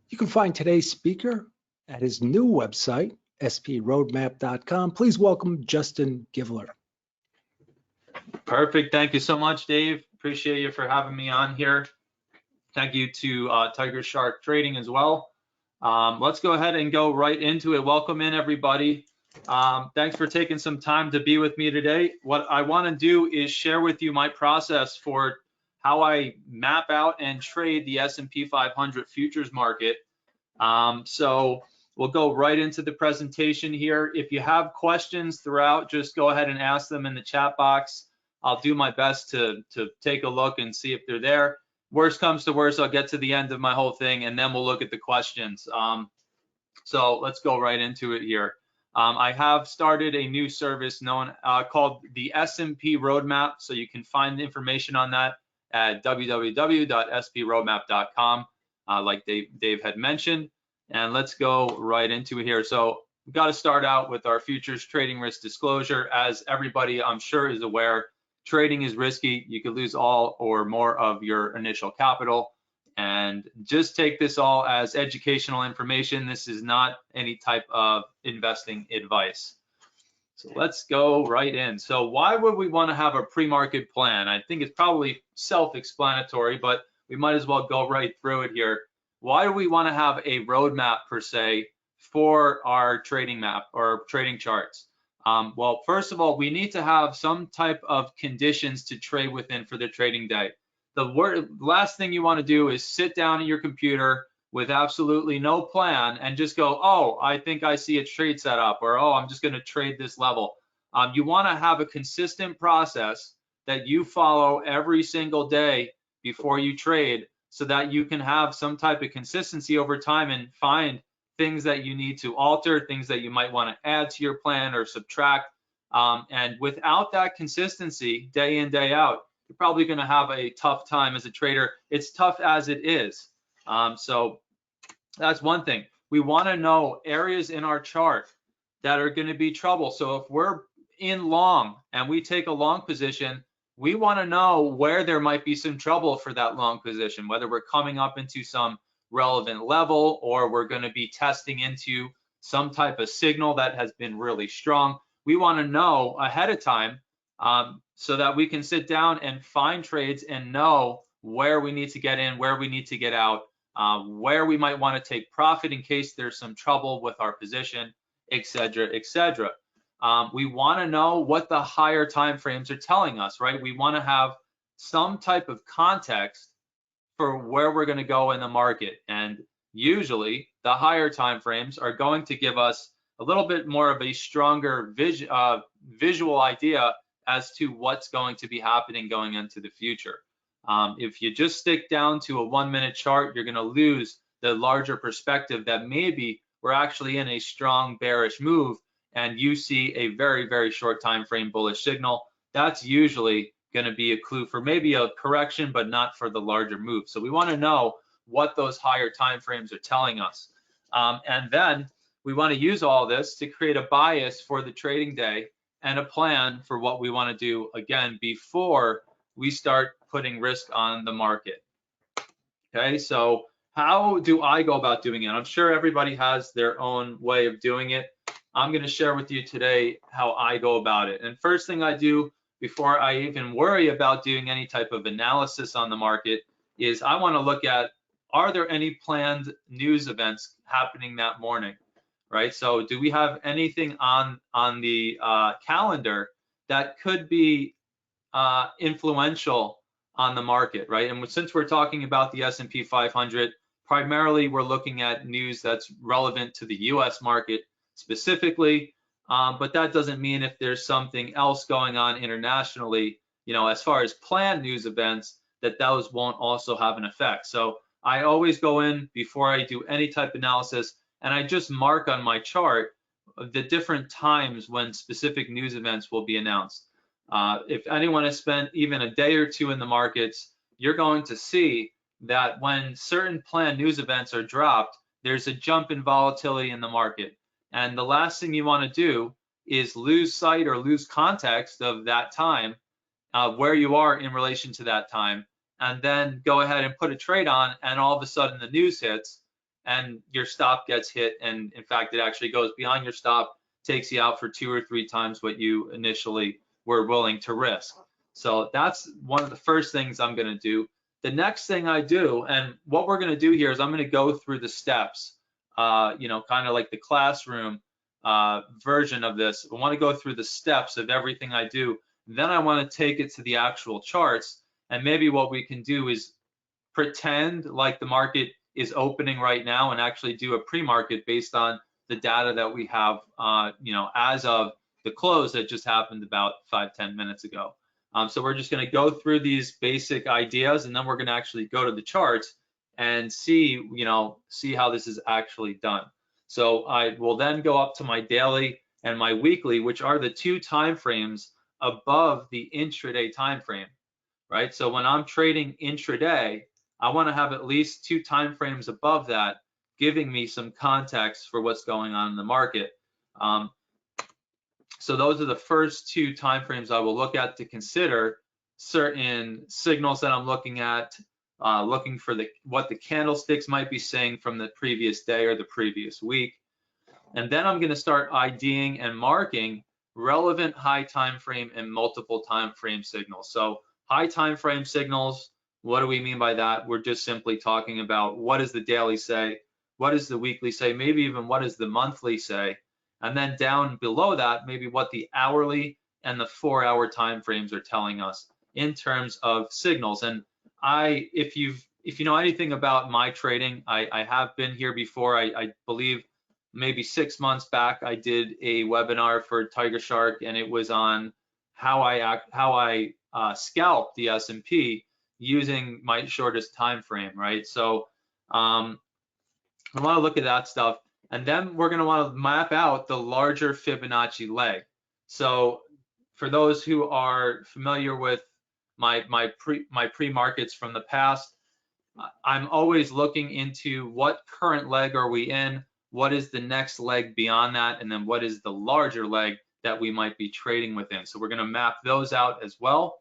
You can find today's speaker at his new website, sproadmap.com. Please welcome Justin Givler. Perfect. Thank you so much, Dave. Appreciate you for having me on here. Thank you to Tiger Shark Trading as well. Let's go ahead and go right into it. Welcome in, everybody. Thanks for taking some time to be with me today. What I want to do is share with you my process for how I map out and trade the S&P 500 futures market. So we'll go right into the presentation here. If you have questions throughout, just go ahead and ask them in the chat box. I'll do my best to take a look and see if they're there. Worst comes to worst, I'll get to the end of my whole thing and then we'll look at the questions. So let's go right into it here. I have started a new service called the S&P Roadmap, so you can find the information on that at www.sproadmap.com, like Dave had mentioned. And let's go right into it here. So we've got to start out with our futures trading risk disclosure. As everybody I'm sure is aware, trading is risky. You could lose all or more of your initial capital. And just take this all as educational information. This is not any type of investing advice. So let's go right in. So why would we want to have a pre-market plan? I think it's probably self-explanatory, but we might as well go right through it here. Why do we want to have a roadmap per se for our trading map or trading charts? Well, first of all, we need to have some type of conditions to trade within for the trading day. The last thing you want to do is sit down at your computer with absolutely no plan and just go, oh, I think I see a trade set up, or oh, I'm just going to trade this level. You want to have a consistent process that you follow every single day before you trade, so that you can have some type of consistency over time and find things that you need to alter, things that you might want to add to your plan or subtract. And without that consistency, day in, day out, you're probably going to have a tough time as a trader. It's tough as it is. So that's one thing. We want to know areas in our chart that are going to be trouble. So if we're in long and we take a long position, we want to know where there might be some trouble for that long position, whether we're coming up into some relevant level or we're going to be testing into some type of signal that has been really strong. We want to know ahead of time, so that we can sit down and find trades and know where we need to get in, where we need to get out, where we might want to take profit in case there's some trouble with our position, etc., etc. We want to know what the higher time frames are telling us, right? We want to have some type of context for where we're going to go in the market. And usually the higher time frames are going to give us a little bit more of a stronger visual idea as to what's going to be happening going into the future. If you just stick down to a 1-minute chart, you're going to lose the larger perspective that maybe we're actually in a strong bearish move and you see a very, very short time frame bullish signal. That's usually going to be a clue for maybe a correction, but not for the larger move. So we want to know what those higher time frames are telling us. And then we want to use all this to create a bias for the trading day and a plan for what we want to do, again, before we start putting risk on the market. Okay, so how do I go about doing it? I'm sure everybody has their own way of doing it. I'm going to share with you today how I go about it. And first thing I do before I even worry about doing any type of analysis on the market is I want to look at, are there any planned news events happening that morning? Right, so do we have anything on the calendar that could be influential on the market, right? And since we're talking about the S&P 500, primarily we're looking at news that's relevant to the US market specifically, but that doesn't mean if there's something else going on internationally, you know, as far as planned news events, that those won't also have an effect. So I always go in before I do any type of analysis, and I just mark on my chart the different times when specific news events will be announced. If anyone has spent even a day or two in the markets, you're going to see that when certain planned news events are dropped, there's a jump in volatility in the market. And the last thing you want to do is lose sight or lose context of that time, where you are in relation to that time, and then go ahead and put a trade on, and all of a sudden the news hits, and your stop gets hit, and in fact it actually goes beyond your stop, takes you out for 2 or 3 times what you initially were willing to risk. So that's one of the first things I'm going to do. The next thing I do, and what we're going to do here is I'm going to go through the steps, you know, kind of like the classroom version of this. I want to go through the steps of everything I do. Then I want to take it to the actual charts, and maybe what we can do is pretend like the market is opening right now and actually do a pre-market based on the data that we have, you know, as of the close that just happened about 5-10 minutes ago. So we're just going to go through these basic ideas, and then we're going to actually go to the charts and see, you know, see how this is actually done. So I will then go up to my daily and my weekly, which are the 2 time frames above the intraday time frame, right? So when I'm trading intraday, I want to have at least 2 time frames above that, giving me some context for what's going on in the market. So those are the first 2 time frames I will look at to consider certain signals that I'm looking at, looking for what the candlesticks might be saying from the previous day or the previous week. And then I'm going to start IDing and marking relevant high time frame and multiple time frame signals. So high time frame signals, what do we mean by that? We're just simply talking about what does the daily say, what does the weekly say, maybe even what does the monthly say, and then down below that, maybe what the hourly and the 4-hour time frames are telling us in terms of signals. And if you know anything about my trading, I have been here before. I believe maybe 6 months back, I did a webinar for Tiger Shark, and it was on how I scalp the S&P using my shortest time frame, right? So I want to look at that stuff, and then we're going to want to map out the larger Fibonacci leg. So for those who are familiar with my pre-markets from the past, I'm always looking into what current leg are we in, what is the next leg beyond that, and then what is the larger leg that we might be trading within. So we're going to map those out as well.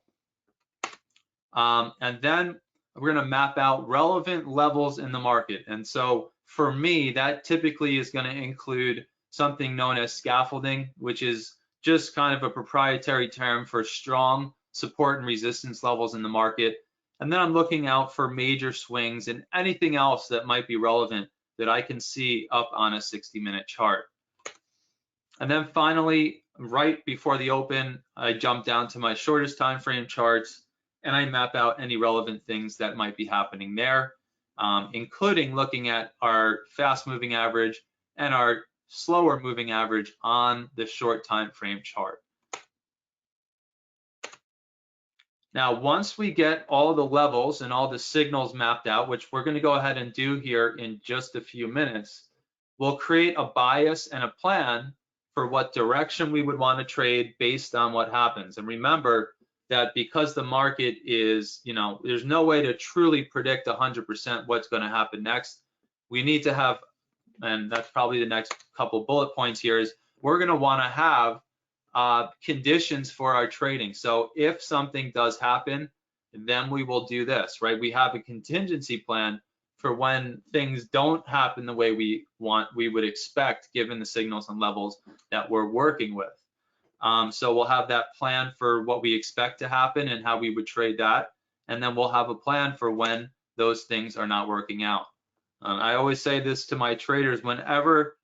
And then we're going to map out relevant levels in the market. And so for me, that typically is going to include something known as scaffolding, which is just kind of a proprietary term for strong support and resistance levels in the market. And then I'm looking out for major swings and anything else that might be relevant that I can see up on a 60-minute chart. And then finally, right before the open, I jump down to my shortest time frame charts, and I map out any relevant things that might be happening there, including looking at our fast moving average and our slower moving average on the short time frame chart. Now, once we get all the levels and all the signals mapped out, which we're going to go ahead and do here in just a few minutes, we'll create a bias and a plan for what direction we would want to trade based on what happens. And remember that because the market is, you know, there's no way to truly predict 100% what's going to happen next. We need to have, and that's probably the next couple bullet points here, is we're going to want to have conditions for our trading. So if something does happen, then we will do this, right? We have a contingency plan for when things don't happen the way we would expect, given the signals and levels that we're working with. So we'll have that plan for what we expect to happen and how we would trade that. And then we'll have a plan for when those things are not working out. I always say this to my traders, whenever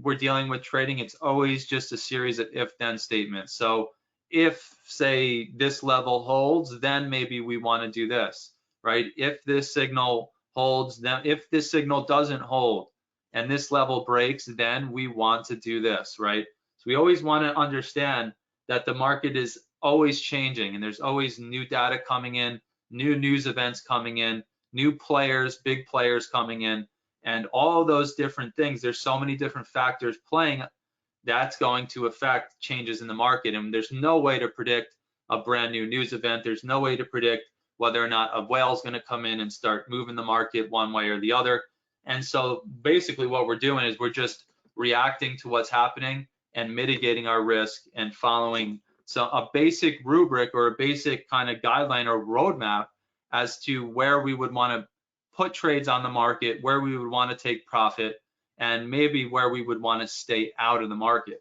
we're dealing with trading, it's always just a series of if-then statements. So if, say, this level holds, then maybe we want to do this, right? If this signal holds, then if this signal doesn't hold and this level breaks, then we want to do this, right? So we always want to understand that the market is always changing and there's always new data coming in, new news events coming in, new players, big players coming in, and all those different things. There's so many different factors playing that's going to affect changes in the market. And there's no way to predict a brand new news event. There's no way to predict whether or not a whale is going to come in and start moving the market one way or the other. And so basically what we're doing is we're just reacting to what's happening and mitigating our risk and following a basic rubric or a basic kind of guideline or roadmap as to where we would want to put trades on the market, where we would want to take profit, and maybe where we would want to stay out of the market.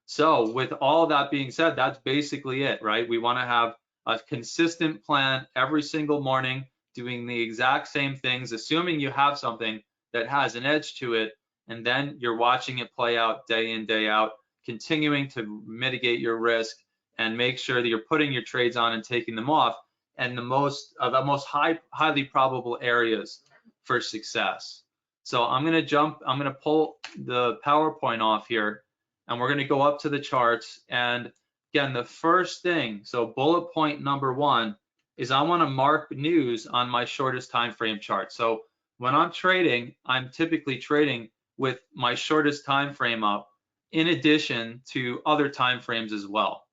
So with all that being said, that's basically it, right? We want to have a consistent plan every single morning, doing the exact same things, assuming you have something that has an edge to it, and then you're watching it play out day in, day out, continuing to mitigate your risk and make sure that you're putting your trades on and taking them off, and the most highly probable areas for success. So I'm going to pull the PowerPoint off here, and we're going to go up to the charts. And again, the first thing, so bullet point number 1 is I want to mark news on my shortest time frame chart. So when I'm trading, I'm typically trading with my shortest time frame up in addition to other time frames as well,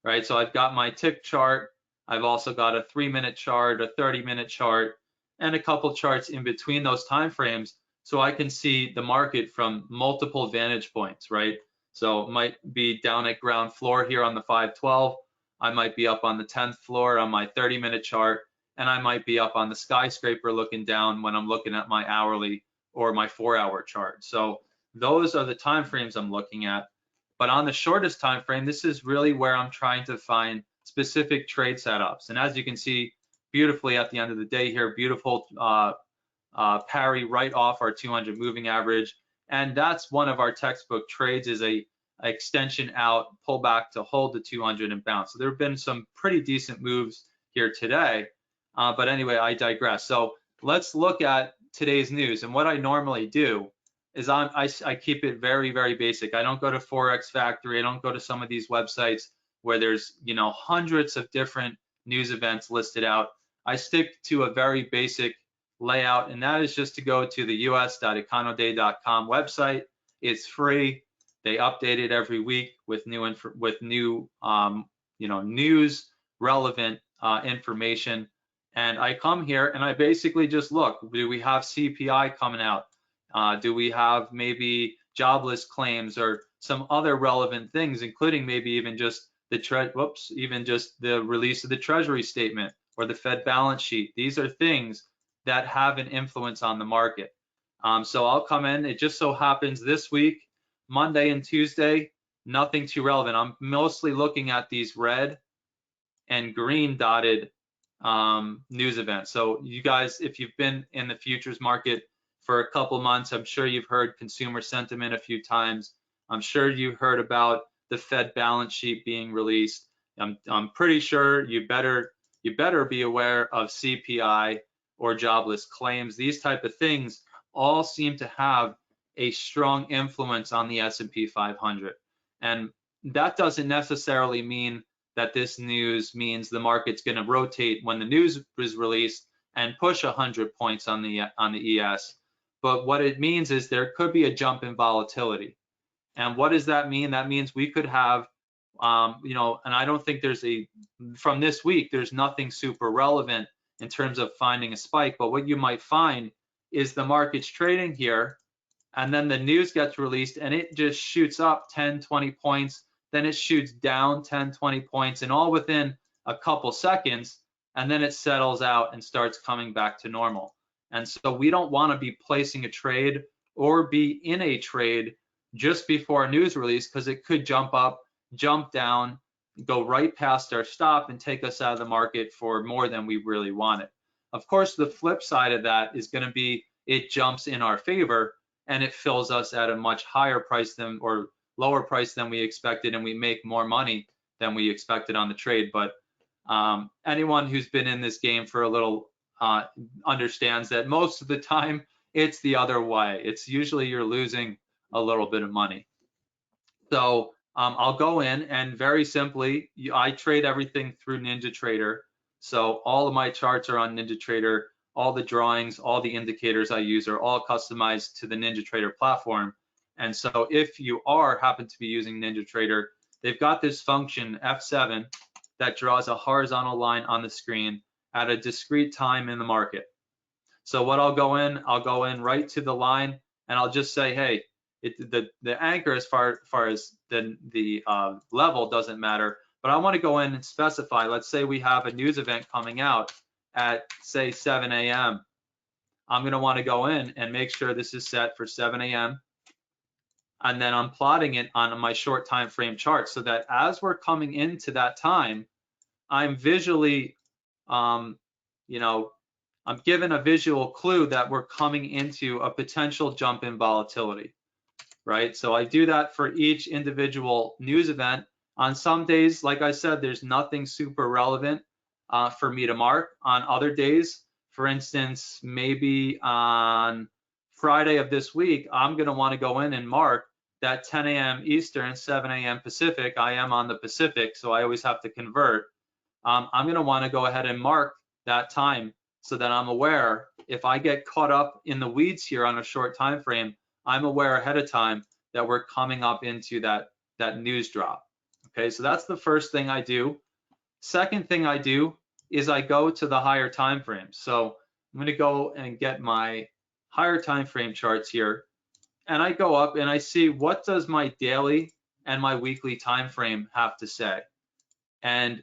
right? So I've got my tick chart, I've also got a 3-minute chart, a 30-minute chart, and a couple charts in between those time frames, so I can see the market from multiple vantage points, right? So it might be down at ground floor here on the 512. I might be up on the 10th floor on my 30-minute chart, and I might be up on the skyscraper looking down when I'm looking at my hourly or my 4-hour chart. So those are the time frames I'm looking at. But on the shortest time frame, this is really where I'm trying to find specific trade setups. And as you can see beautifully at the end of the day here, beautiful parry right off our 200 moving average. And that's one of our textbook trades, is a extension out, pull back to hold the 200 and bounce. So there have been some pretty decent moves here today. But anyway, I digress. So let's look at today's news. And what I normally do is I keep it very, very basic. I don't go to Forex Factory. I don't go to some of these websites where there's, you know, hundreds of different news events listed out. I stick to a very basic layout, and that is just to go to the us.econoday.com website. It's free. They update it every week with new news, relevant information. And I come here and I basically just look. Do we have CPI coming out? Do we have maybe jobless claims or some other relevant things, including maybe even just the release of the Treasury statement or the Fed balance sheet? These are things that have an influence on the market. So I'll come in. It just so happens this week, Monday and Tuesday, nothing too relevant. I'm mostly looking at these red and green dotted news events. So you guys, if you've been in the futures market for a couple months, I'm sure you've heard consumer sentiment a few times. I'm sure you heard about the Fed balance sheet being released. I'm pretty sure you better be aware of CPI or jobless claims. These type of things all seem to have a strong influence on the S&P 500. And that doesn't necessarily mean that this news means the market's going to rotate when the news is released and push 100 points on the ES. But what it means is there could be a jump in volatility. And what does that mean? That means we could have, and I don't think from this week, there's nothing super relevant in terms of finding a spike. But what you might find is the market's trading here, and then the news gets released and it just shoots up 10, 20 points. Then it shoots down 10, 20 points, and all within a couple seconds. And then it settles out and starts coming back to normal. And so we don't want to be placing a trade or be in a trade just before a news release, because it could jump up, jump down, go right past our stop and take us out of the market for more than we really wanted. Of course, the flip side of that is going to be it jumps in our favor and it fills us at a much higher price than, or lower price than we expected, and we make more money than we expected on the trade. But anyone who's been in this game for a little understands that most of the time it's the other way. It's usually you're losing a little bit of money. So I'll go in and very simply, I trade everything through NinjaTrader. So all of my charts are on NinjaTrader. All the drawings, all the indicators I use are all customized to the NinjaTrader platform. And so if you happen to be using NinjaTrader, they've got this function F7 that draws a horizontal line on the screen at a discrete time in the market. So what I'll go in right to the line, and I'll just say, hey, the anchor as far as the level doesn't matter, but I want to go in and specify, let's say we have a news event coming out, at say 7 a.m., I'm going to want to go in and make sure this is set for 7 a.m. And then I'm plotting it on my short time frame chart so that as we're coming into that time, I'm visually, you know, I'm given a visual clue that we're coming into a potential jump in volatility, right? So I do that for each individual news event. On some days, like I said, there's nothing super relevant for me to mark. On other days, for instance, maybe on Friday of this week, I'm going to want to go in and mark that 10 a.m. Eastern, 7 a.m. Pacific. I am on the Pacific, so I always have to convert. I'm going to want to go ahead and mark that time so that I'm aware if I get caught up in the weeds here on a short time frame, I'm aware ahead of time that we're coming up into that news drop. Okay, so that's the first thing I do. Second thing I do is I go to the higher time frames. So I'm going to go and get my higher time frame charts here, and I go up and I see what does my daily and my weekly time frame have to say. And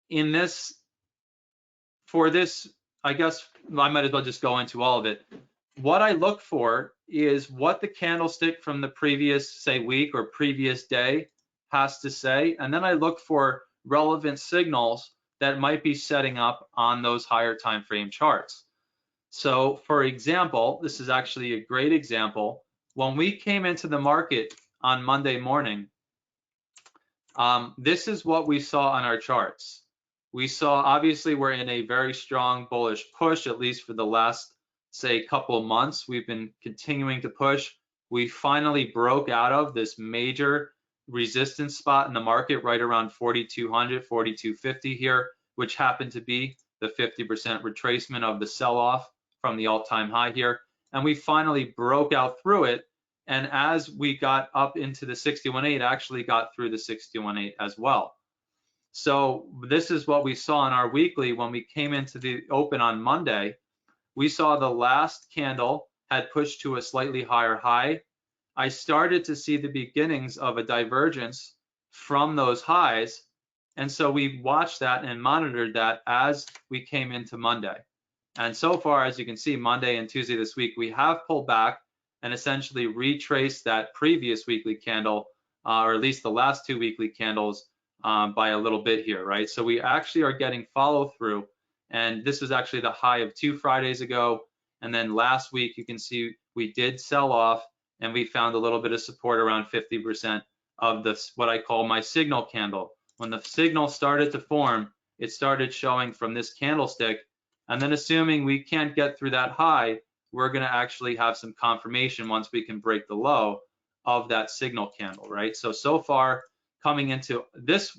in this, for this, I guess I might as well just go into all of it. What I look for is what the candlestick from the previous, say, week or previous day has to say, and then I look for relevant signals that might be setting up on those higher time frame charts. So for example, this is actually a great example. When we came into the market on Monday morning, this is what we saw on our charts. We saw, obviously, we're in a very strong bullish push, at least for the last, say, couple of months. We've been continuing to push. We finally broke out of this major resistance spot in the market right around 4,200, 4,250 here, which happened to be the 50% retracement of the sell-off from the all-time high here. And we finally broke out through it. And as we got up into the 61.8, actually got through the 61.8 as well. So this is what we saw in our weekly when we came into the open on Monday. We saw the last candle had pushed to a slightly higher high. I started to see the beginnings of a divergence from those highs. And so we watched that and monitored that as we came into Monday. And so far, as you can see, Monday and Tuesday this week, we have pulled back and essentially retraced that previous weekly candle, or at least the last two weekly candles, by a little bit here, right? So we actually are getting follow through, and this was actually the high of 2 Fridays ago. And then last week, you can see we did sell off, and we found a little bit of support around 50% of this, what I call my signal candle. When the signal started to form, it started showing from this candlestick, and then assuming we can't get through that high, we're going to actually have some confirmation once we can break the low of that signal candle, right? So far, coming into this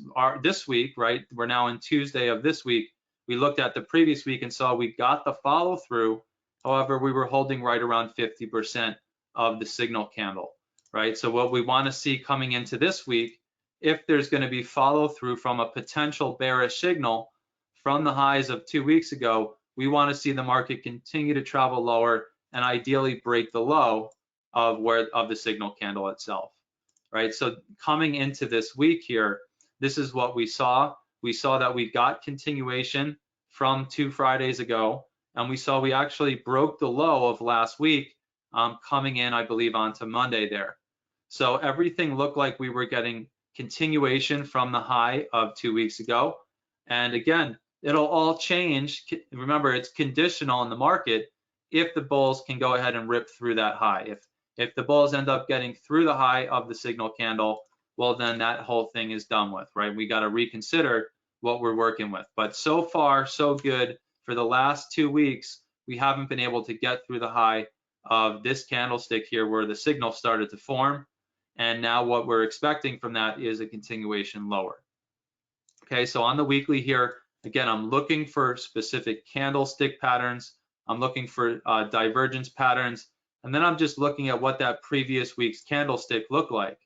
week, right, we're now in Tuesday of this week, we looked at the previous week and saw we got the follow through. However, we were holding right around 50% of the signal candle, right? So what we want to see coming into this week, if there's going to be follow through from a potential bearish signal from the highs of 2 weeks ago, we want to see the market continue to travel lower and ideally break the low of the signal candle itself, right? So coming into this week here, this is what we saw. We saw that we got continuation from 2 Fridays ago, and we saw we actually broke the low of last week, coming in, I believe, onto Monday there. So everything looked like we were getting continuation from the high of 2 weeks ago. And again, it'll all change. Remember, it's conditional in the market if the bulls can go ahead and rip through that high. If the bulls end up getting through the high of the signal candle, well, then that whole thing is done with, right? We got to reconsider what we're working with. But so far, so good. For the last 2 weeks, we haven't been able to get through the high of this candlestick here where the signal started to form. And now what we're expecting from that is a continuation lower. Okay, so on the weekly here, again, I'm looking for specific candlestick patterns. I'm looking for divergence patterns. And then I'm just looking at what that previous week's candlestick looked like,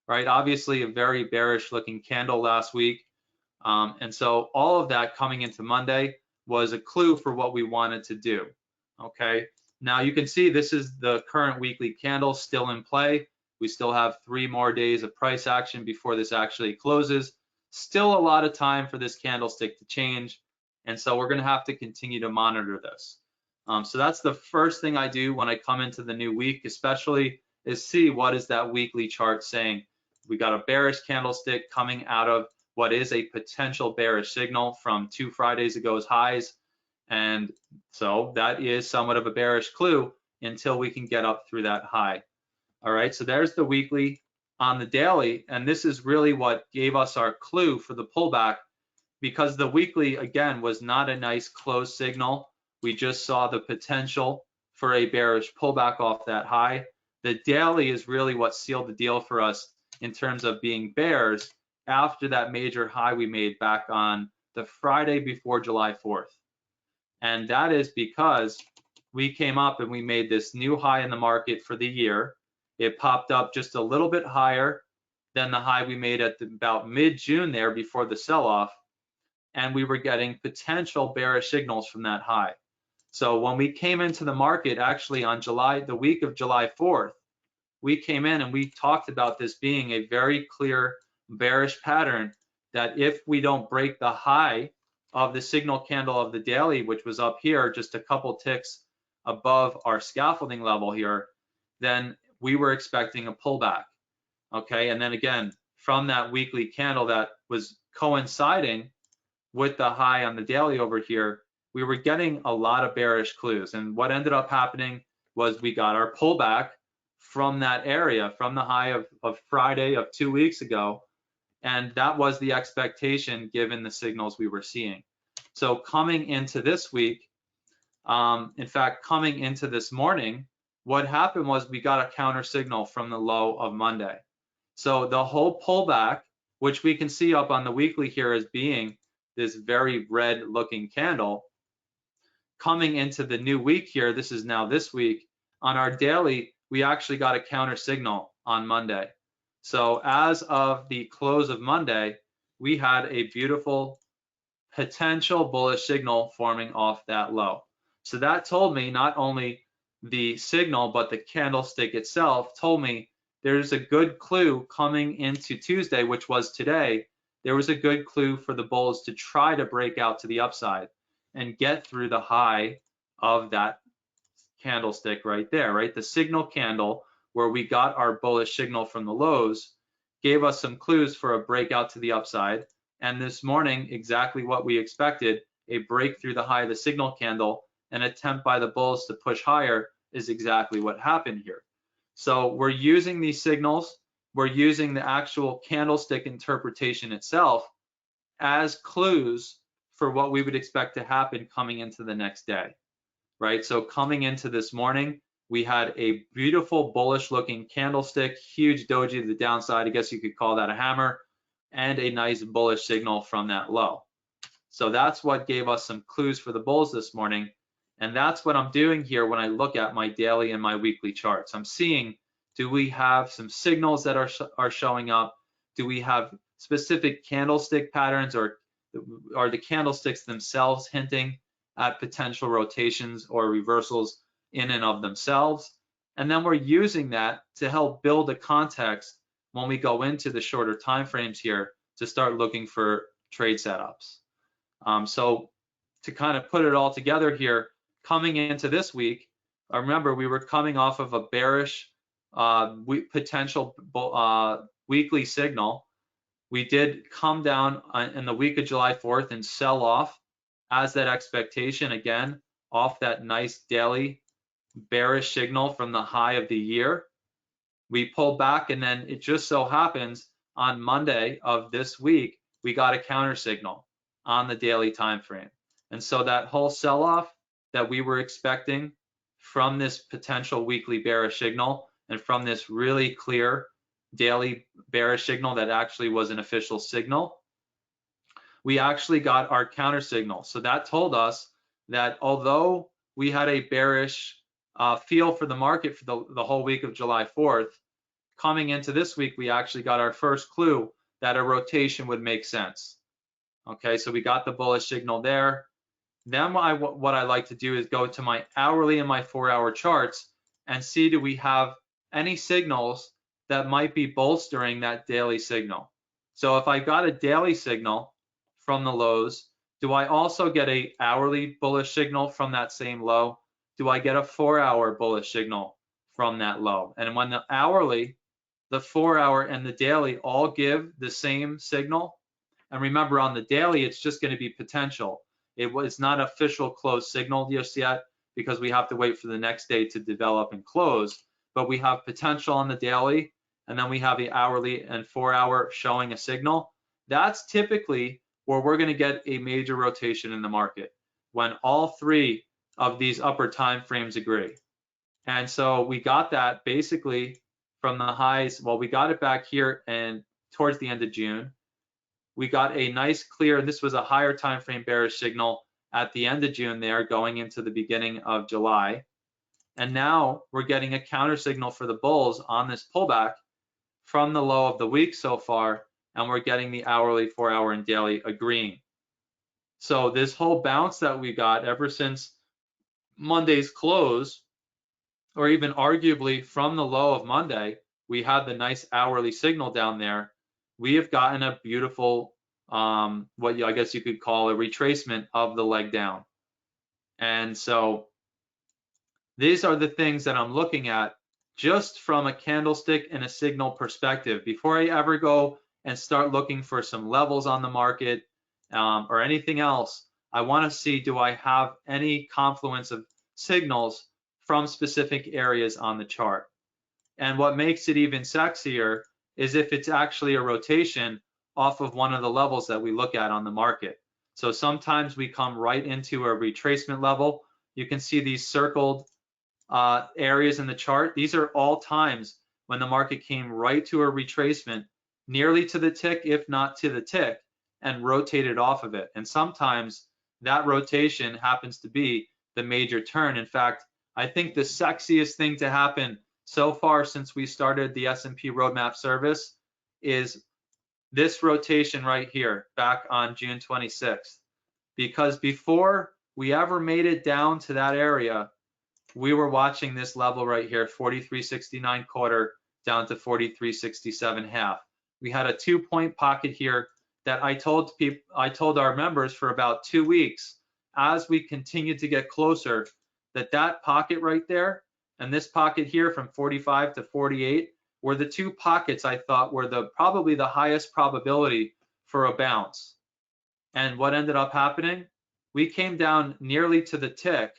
right? Obviously, a very bearish looking candle last week. And so all of that coming into Monday was a clue for what we wanted to do, okay? Now you can see this is the current weekly candle still in play. We still have 3 more days of price action before this actually closes. Still a lot of time for this candlestick to change. And so we're going to have to continue to monitor this. So that's the first thing I do when I come into the new week, especially, is see what is that weekly chart saying. We got a bearish candlestick coming out of what is a potential bearish signal from 2 Fridays ago's highs. And so that is somewhat of a bearish clue until we can get up through that high. All right, so there's the weekly. On the daily, and this is really what gave us our clue for the pullback, because the weekly, again, was not a nice close signal. We just saw the potential for a bearish pullback off that high. The daily is really what sealed the deal for us in terms of being bears after that major high we made back on the Friday before July 4th. And that is because we came up and we made this new high in the market for the year. It popped up just a little bit higher than the high we made at about mid-June there before the sell-off, and we were getting potential bearish signals from that high. So when we came into the market, actually on the week of July 4th, we came in and we talked about this being a very clear bearish pattern, that if we don't break the high of the signal candle of the daily, which was up here just a couple ticks above our scaffolding level here, then we were expecting a pullback. Okay, and then again, from that weekly candle that was coinciding with the high on the daily over here, we were getting a lot of bearish clues. And what ended up happening was we got our pullback from that area, from the high of Friday of 2 weeks ago. And that was the expectation given the signals we were seeing. So coming into this week, in fact, coming into this morning, what happened was we got a counter signal from the low of Monday. So the whole pullback, which we can see up on the weekly here as being this very red looking candle, coming into the new week here, this is now this week, on our daily, we actually got a counter signal on Monday. So as of the close of Monday, we had a beautiful potential bullish signal forming off that low. So that told me not only the signal, but the candlestick itself told me there's a good clue coming into Tuesday, which was today. There was a good clue for the bulls to try to break out to the upside and get through the high of that candlestick right there, right? The signal candle where we got our bullish signal from the lows gave us some clues for a breakout to the upside. And this morning, exactly what we expected, a break through the high of the signal candle, an attempt by the bulls to push higher, is exactly what happened here. So we're using these signals, we're using the actual candlestick interpretation itself as clues for what we would expect to happen coming into the next day, right? So coming into this morning, we had a beautiful bullish looking candlestick, huge doji to the downside, I guess you could call that a hammer, and a nice bullish signal from that low. So that's what gave us some clues for the bulls this morning. And that's what I'm doing here when I look at my daily and my weekly charts. I'm seeing, do we have some signals that are showing up? Do we have specific candlestick patterns, or are the candlesticks themselves hinting at potential rotations or reversals in and of themselves? And then we're using that to help build a context when we go into the shorter time frames here to start looking for trade setups. So to kind of put it all together here, coming into this week, remember we were coming off of a bearish potential weekly signal. We did come down in the week of July 4th and sell off as that expectation, again, off that nice daily bearish signal from the high of the year. We pulled back, and then it just so happens on Monday of this week, we got a counter signal on the daily time frame. And so that whole sell-off that we were expecting from this potential weekly bearish signal and from this really clear daily bearish signal that actually was an official signal, we actually got our counter signal. So that told us that although we had a bearish feel for the market for the whole week of July 4th, coming into this week, we actually got our first clue that a rotation would make sense. Okay, so we got the bullish signal there. Then what I like to do is go to my hourly and my 4-hour charts and see, do we have any signals that might be bolstering that daily signal? So if I got a daily signal from the lows Do I also get a hourly bullish signal from that same low? Do I get a 4-hour bullish signal from that low? And when the hourly, the 4-hour, and the daily all give the same signal, and remember on the daily, it's just going to be potential. It was not official close signal just yet because we have to wait for the next day to develop and close, but we have potential on the daily, and then we have the hourly and 4-hour showing a signal. That's typically where we're going to get a major rotation in the market, when all three of these upper time frames agree. And so we got that basically from the highs. Well, we got it back here and towards the end of June. We got a nice clear, this was a higher time frame bearish signal at the end of June there, going into the beginning of July. And now we're getting a counter signal for the bulls on this pullback from the low of the week so far, and we're getting the hourly, 4-hour, and daily agreeing. So this whole bounce that we got ever since Monday's close, or even arguably from the low of Monday, we had the nice hourly signal down there. We have gotten a beautiful, what I guess you could call a retracement of the leg down. And so these are the things that I'm looking at just from a candlestick and a signal perspective before I ever go and start looking for some levels on the market or anything else. I want to see, do I have any confluence of signals from specific areas on the chart? And what makes it even sexier is if it's actually a rotation off of one of the levels that we look at on the market. So sometimes we come right into a retracement level. You can see these circled areas in the chart. These are all times when the market came right to a retracement, nearly to the tick, if not to the tick, and rotated off of it. And sometimes that rotation happens to be the major turn. In fact, I think the sexiest thing to happen so far since we started the S&P roadmap service is this rotation right here back on June 26th. Because before we ever made it down to that area, we were watching this level right here, 43.69 quarter down to 43.67 half. We had a 2-point pocket here that I told our members for about 2 weeks, as we continued to get closer, that pocket right there and this pocket here from 45 to 48 were the two pockets I thought were probably the highest probability for a bounce. And what ended up happening? We came down nearly to the tick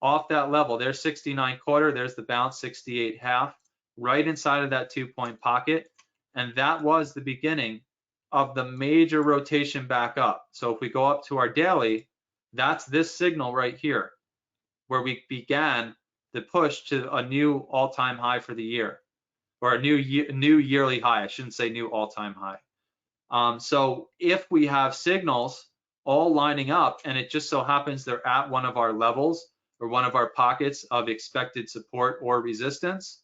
off that level. There's 69 quarter, there's the bounce 68 half, right inside of that 2-point pocket. And that was the beginning of the major rotation back up. So if we go up to our daily, that's this signal right here, where we began the push to a new all-time high for the year, or a new yearly high. I shouldn't say new all-time high. So if we have signals all lining up, and it just so happens they're at one of our levels or one of our pockets of expected support or resistance,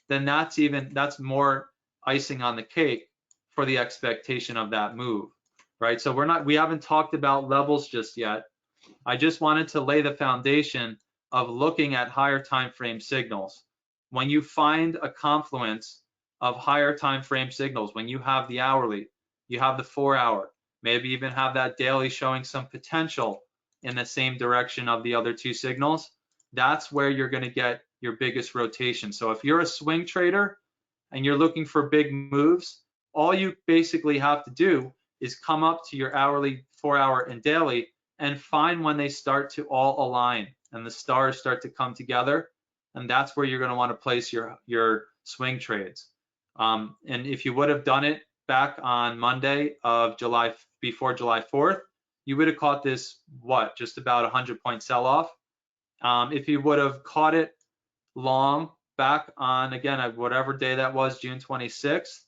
then that's more icing on the cake for the expectation of that move, right? So we haven't talked about levels just yet. I just wanted to lay the foundation of looking at higher time frame signals. When you find a confluence of higher time frame signals, when you have the hourly, you have the 4-hour, maybe even have that daily showing some potential in the same direction of the other two signals, that's where you're going to get your biggest rotation. So if you're a swing trader and you're looking for big moves, all you basically have to do is come up to your hourly, 4-hour, and daily and find when they start to all align and the stars start to come together, and that's where you're going to want to place your swing trades. And if you would have done it back on Monday of July, before July 4th, you would have caught this, just about 100-point sell-off. If you would have caught it long back on, again, whatever day that was, June 26th,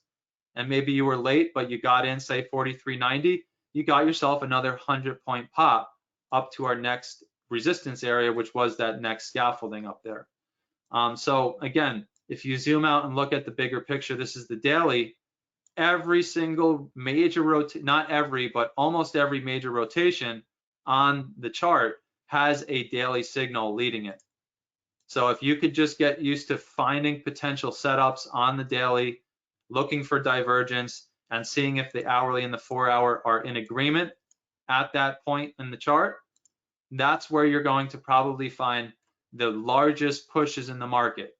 and maybe you were late, but you got in, say, 43.90, you got yourself another 100-point pop up to our next resistance area, which was that next scaffolding up there. So again, if you zoom out and look at the bigger picture, this is the daily. Every single major rotation, not every, but almost every major rotation on the chart has a daily signal leading it. So if you could just get used to finding potential setups on the daily, looking for divergence, and seeing if the hourly and the 4-hour are in agreement, at that point in the chart, that's where you're going to probably find the largest pushes in the market.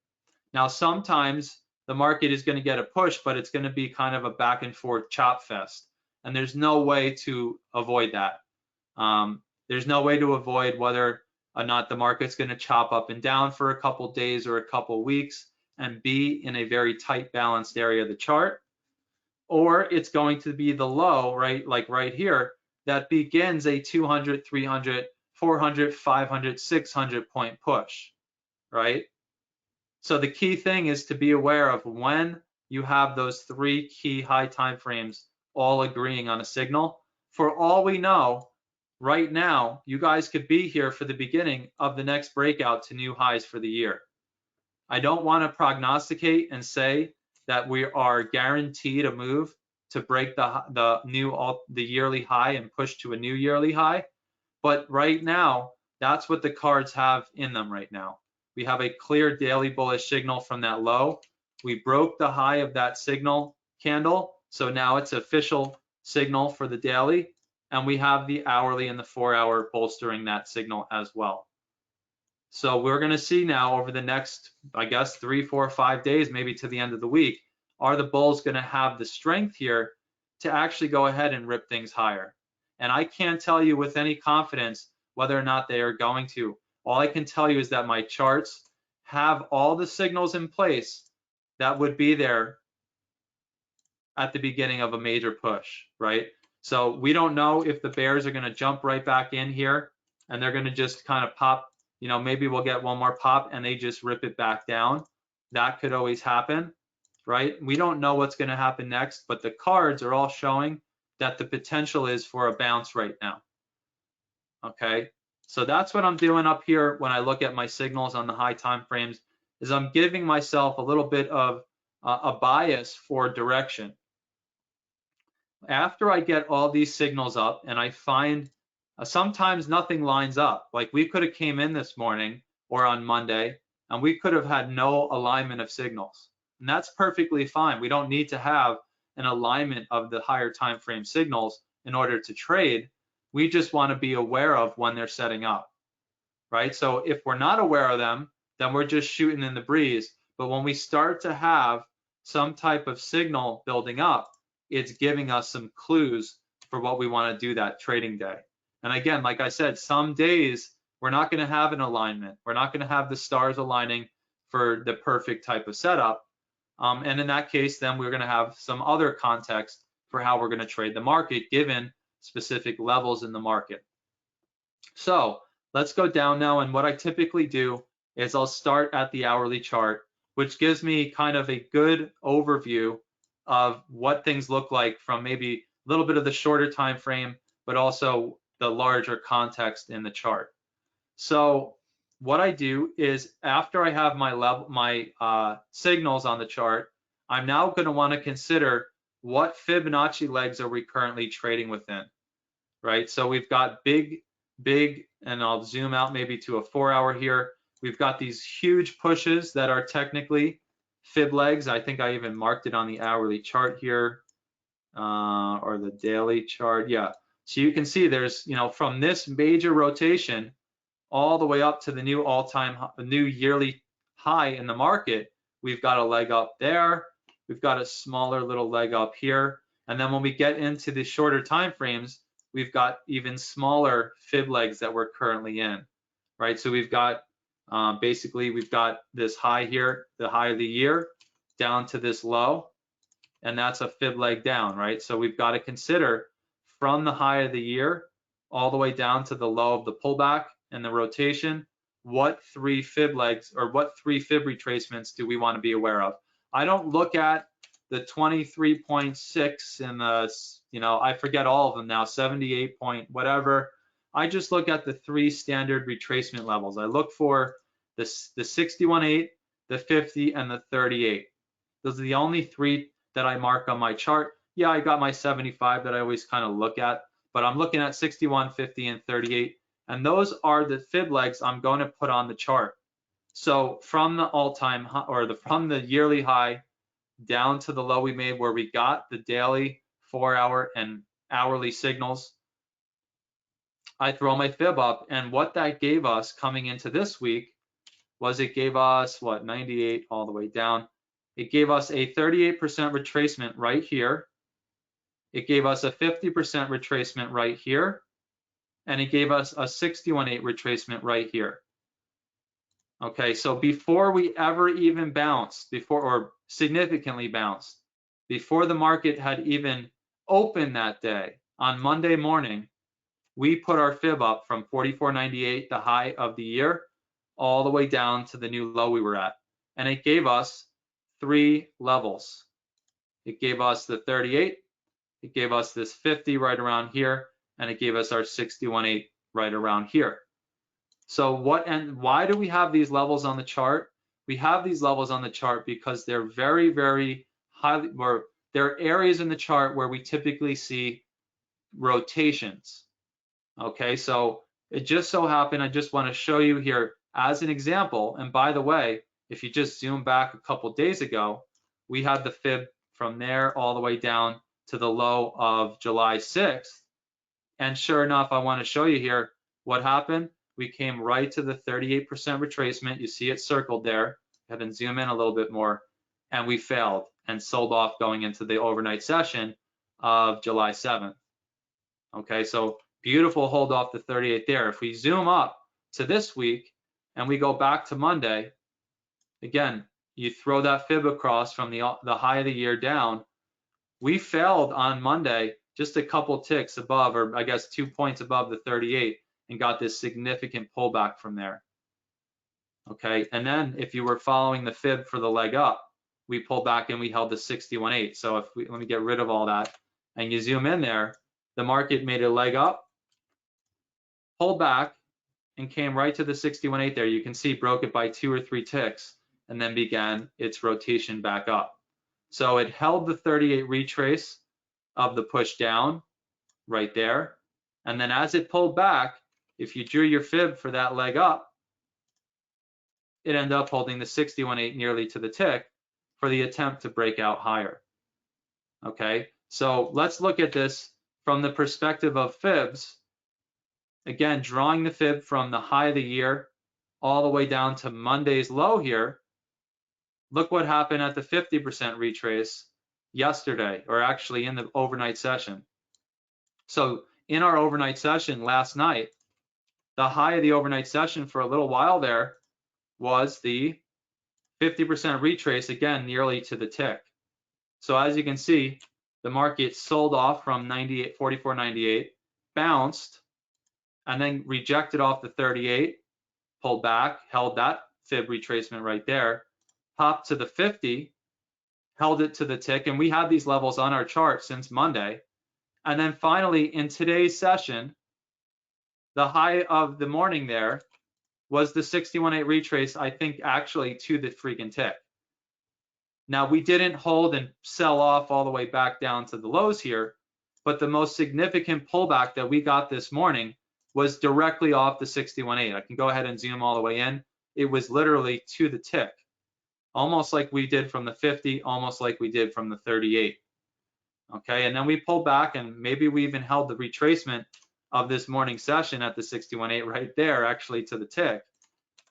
Now, sometimes the market is going to get a push, but it's going to be kind of a back and forth chop fest. And there's no way to avoid that. There's no way to avoid whether or not the market's going to chop up and down for a couple days or a couple weeks and be in a very tight balanced area of the chart, or it's going to be the low, right, like right here, that begins a 200, 300, 400, 500, 600 point push, right? So the key thing is to be aware of when you have those three key high time frames all agreeing on a signal. For all we know, right now, you guys could be here for the beginning of the next breakout to new highs for the year. I don't want to prognosticate and say that we are guaranteed a move to break the yearly high and push to a new yearly high, but right now, that's what the cards have in them right now. We have a clear daily bullish signal from that low. We broke the high of that signal candle, so now it's official signal for the daily, and we have the hourly and the 4-hour bolstering that signal as well. So we're going to see now over the next, I guess, 3, 4, 5 days, maybe to the end of the week, are the bulls going to have the strength here to actually go ahead and rip things higher? And I can't tell you with any confidence whether or not they are going to. All I can tell you is that my charts have all the signals in place that would be there at the beginning of a major push, right? So we don't know if the bears are going to jump right back in here and they're going to just kind of pop, you know, maybe we'll get one more pop and they just rip it back down. That could always happen, right? We don't know what's going to happen next, but the cards are all showing that the potential is for a bounce right now. Okay, so that's what I'm doing up here when I look at my signals on the high time frames, is I'm giving myself a little bit of a bias for direction. After I get all these signals up and I find sometimes nothing lines up, like we could have came in this morning or on Monday and we could have had no alignment of signals, and that's perfectly fine. We don't need to have an alignment of the higher time frame signals in order to trade. We just want to be aware of when they're setting up, right? So if we're not aware of them, then we're just shooting in the breeze. But when we start to have some type of signal building up, it's giving us some clues for what we want to do that trading day. And again, like I said, some days we're not going to have an alignment. We're not going to have the stars aligning for the perfect type of setup. And in that case, then we're going to have some other context for how we're going to trade the market given specific levels in the market. So let's go down now, and what I typically do is I'll start at the hourly chart, which gives me kind of a good overview of what things look like from maybe a little bit of the shorter time frame, but also the larger context in the chart. So what I do is after I have my signals on the chart, I'm now going to want to consider what Fibonacci legs are we currently trading within, right? So we've got big, and I'll zoom out maybe to a 4-hour here. We've got these huge pushes that are technically fib legs. I think I even marked it on the hourly chart here, or the daily chart. Yeah, so you can see there's, you know, from this major rotation all the way up to the new new yearly high in the market, we've got a leg up there. We've got a smaller little leg up here. And then when we get into the shorter time frames, we've got even smaller fib legs that we're currently in, right? So we've got basically we've got this high here, the high of the year, down to this low, and that's a fib leg down, right? So we've got to consider from the high of the year all the way down to the low of the pullback and the rotation, what 3 fib legs or what 3 fib retracements do we want to be aware of? I don't look at the 23.6 and the, you know, I forget all of them now, 78 point whatever. I just look at the 3 standard retracement levels. I look for the 61.8, the 50, and the 38. Those are the only 3 that I mark on my chart. Yeah, I got my 75 that I always kind of look at, but I'm looking at 61, 50, and 38. And those are the fib legs I'm going to put on the chart. So from the all-time high, or from the yearly high down to the low we made where we got the daily, 4-hour, and hourly signals, I throw my fib up, and what that gave us coming into this week was it gave us what, 98 all the way down. It gave us a 38% retracement right here. It gave us a 50% retracement right here, and it gave us a 61.8 retracement right here. Okay, so before we ever even bounced, or significantly bounced, before the market had even opened that day on Monday morning, we put our fib up from 44.98, the high of the year, all the way down to the new low we were at. And it gave us 3 levels. It gave us the 38, it gave us this 50 right around here, and it gave us our 61.8 right around here. So why do we have these levels on the chart? We have these levels on the chart because they're very, very highly, or there are areas in the chart where we typically see rotations. Okay, so it just so happened, I just want to show you here as an example. And by the way, if you just zoom back a couple days ago, we had the fib from there all the way down to the low of July 6th. And sure enough, I want to show you here what happened. We came right to the 38% retracement. You see it circled there. Go ahead and zoom in a little bit more. And we failed and sold off going into the overnight session of July 7th. Okay, so beautiful hold off the 38 there. If we zoom up to this week and we go back to Monday, again, you throw that fib across from the high of the year down. We failed on Monday just a couple ticks above, or I guess 2 points above the 38, and got this significant pullback from there. Okay, and then if you were following the fib for the leg up, we pulled back and we held the 61.8. So if we, let me get rid of all that, and you zoom in there, the market made a leg up, pulled back, and came right to the 61.8 there. You can see broke it by 2 or 3 ticks, and then began its rotation back up. So it held the 38 retrace of the push down right there. And then as it pulled back, if you drew your fib for that leg up, it ended up holding the 61.8 nearly to the tick for the attempt to break out higher. Okay, so let's look at this from the perspective of fibs. Again, drawing the fib from the high of the year all the way down to Monday's low here. Look what happened at the 50% retrace yesterday, or actually in the overnight session. So in our overnight session last night, the high of the overnight session for a little while there was the 50% retrace, again, nearly to the tick. So as you can see, the market sold off from 44.98, bounced, and then rejected off the 38, pulled back, held that fib retracement right there, popped to the 50, held it to the tick, and we had these levels on our chart since Monday. And then finally, in today's session, the high of the morning there was the 61.8 retrace, I think actually to the freaking tick. Now, we didn't hold and sell off all the way back down to the lows here, but the most significant pullback that we got this morning was directly off the 61.8. I can go ahead and zoom all the way in. It was literally to the tick, almost like we did from the 50, almost like we did from the 38. Okay, and then we pulled back, and maybe we even held the retracement of this morning session at the 61.8 right there, actually to the tick,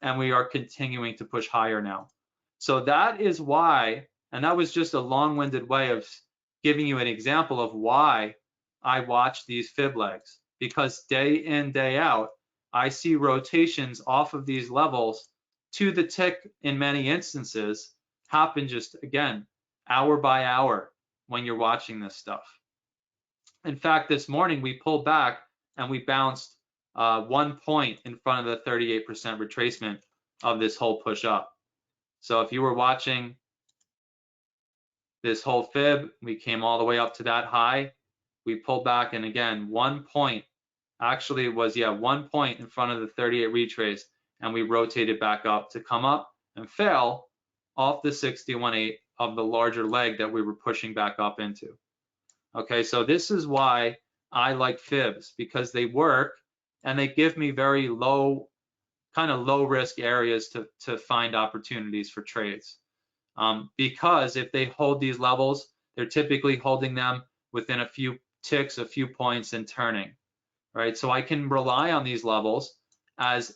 and we are continuing to push higher now. So that is why, and that was just a long-winded way of giving you an example of why I watch these fib legs, because day in, day out, I see rotations off of these levels to the tick in many instances happen just, again, hour by hour when you're watching this stuff. In fact, this morning we pulled back and we bounced 1 point in front of the 38% retracement of this whole push up. So if you were watching this whole fib, we came all the way up to that high, we pulled back, and again, 1 point, actually it was, 1 point in front of the 38 retrace, and we rotated back up to come up and fail off the 61.8 of the larger leg that we were pushing back up into. Okay, so this is why I like fibs, because they work and they give me very low, kind of low risk areas to find opportunities for trades. Because if they hold these levels, they're typically holding them within a few ticks, a few points, and turning, right? So I can rely on these levels as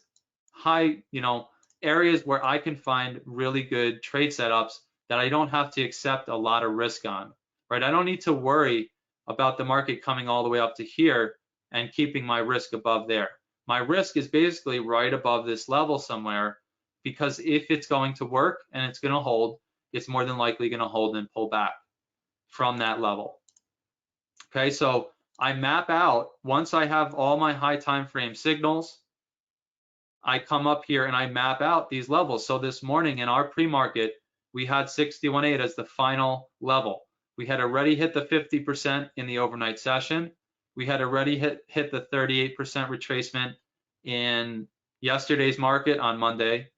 high, areas where I can find really good trade setups that I don't have to accept a lot of risk on, right? I don't need to worry about the market coming all the way up to here and keeping my risk above there. My risk is basically right above this level somewhere, because if it's going to work and it's going to hold, it's more than likely going to hold and pull back from that level. Okay, so I map out, once I have all my high time frame signals, I come up here and I map out these levels. So this morning in our pre-market, we had 61.8 as the final level. We had already hit the 50% in the overnight session. We had already hit the 38% retracement in yesterday's market on Monday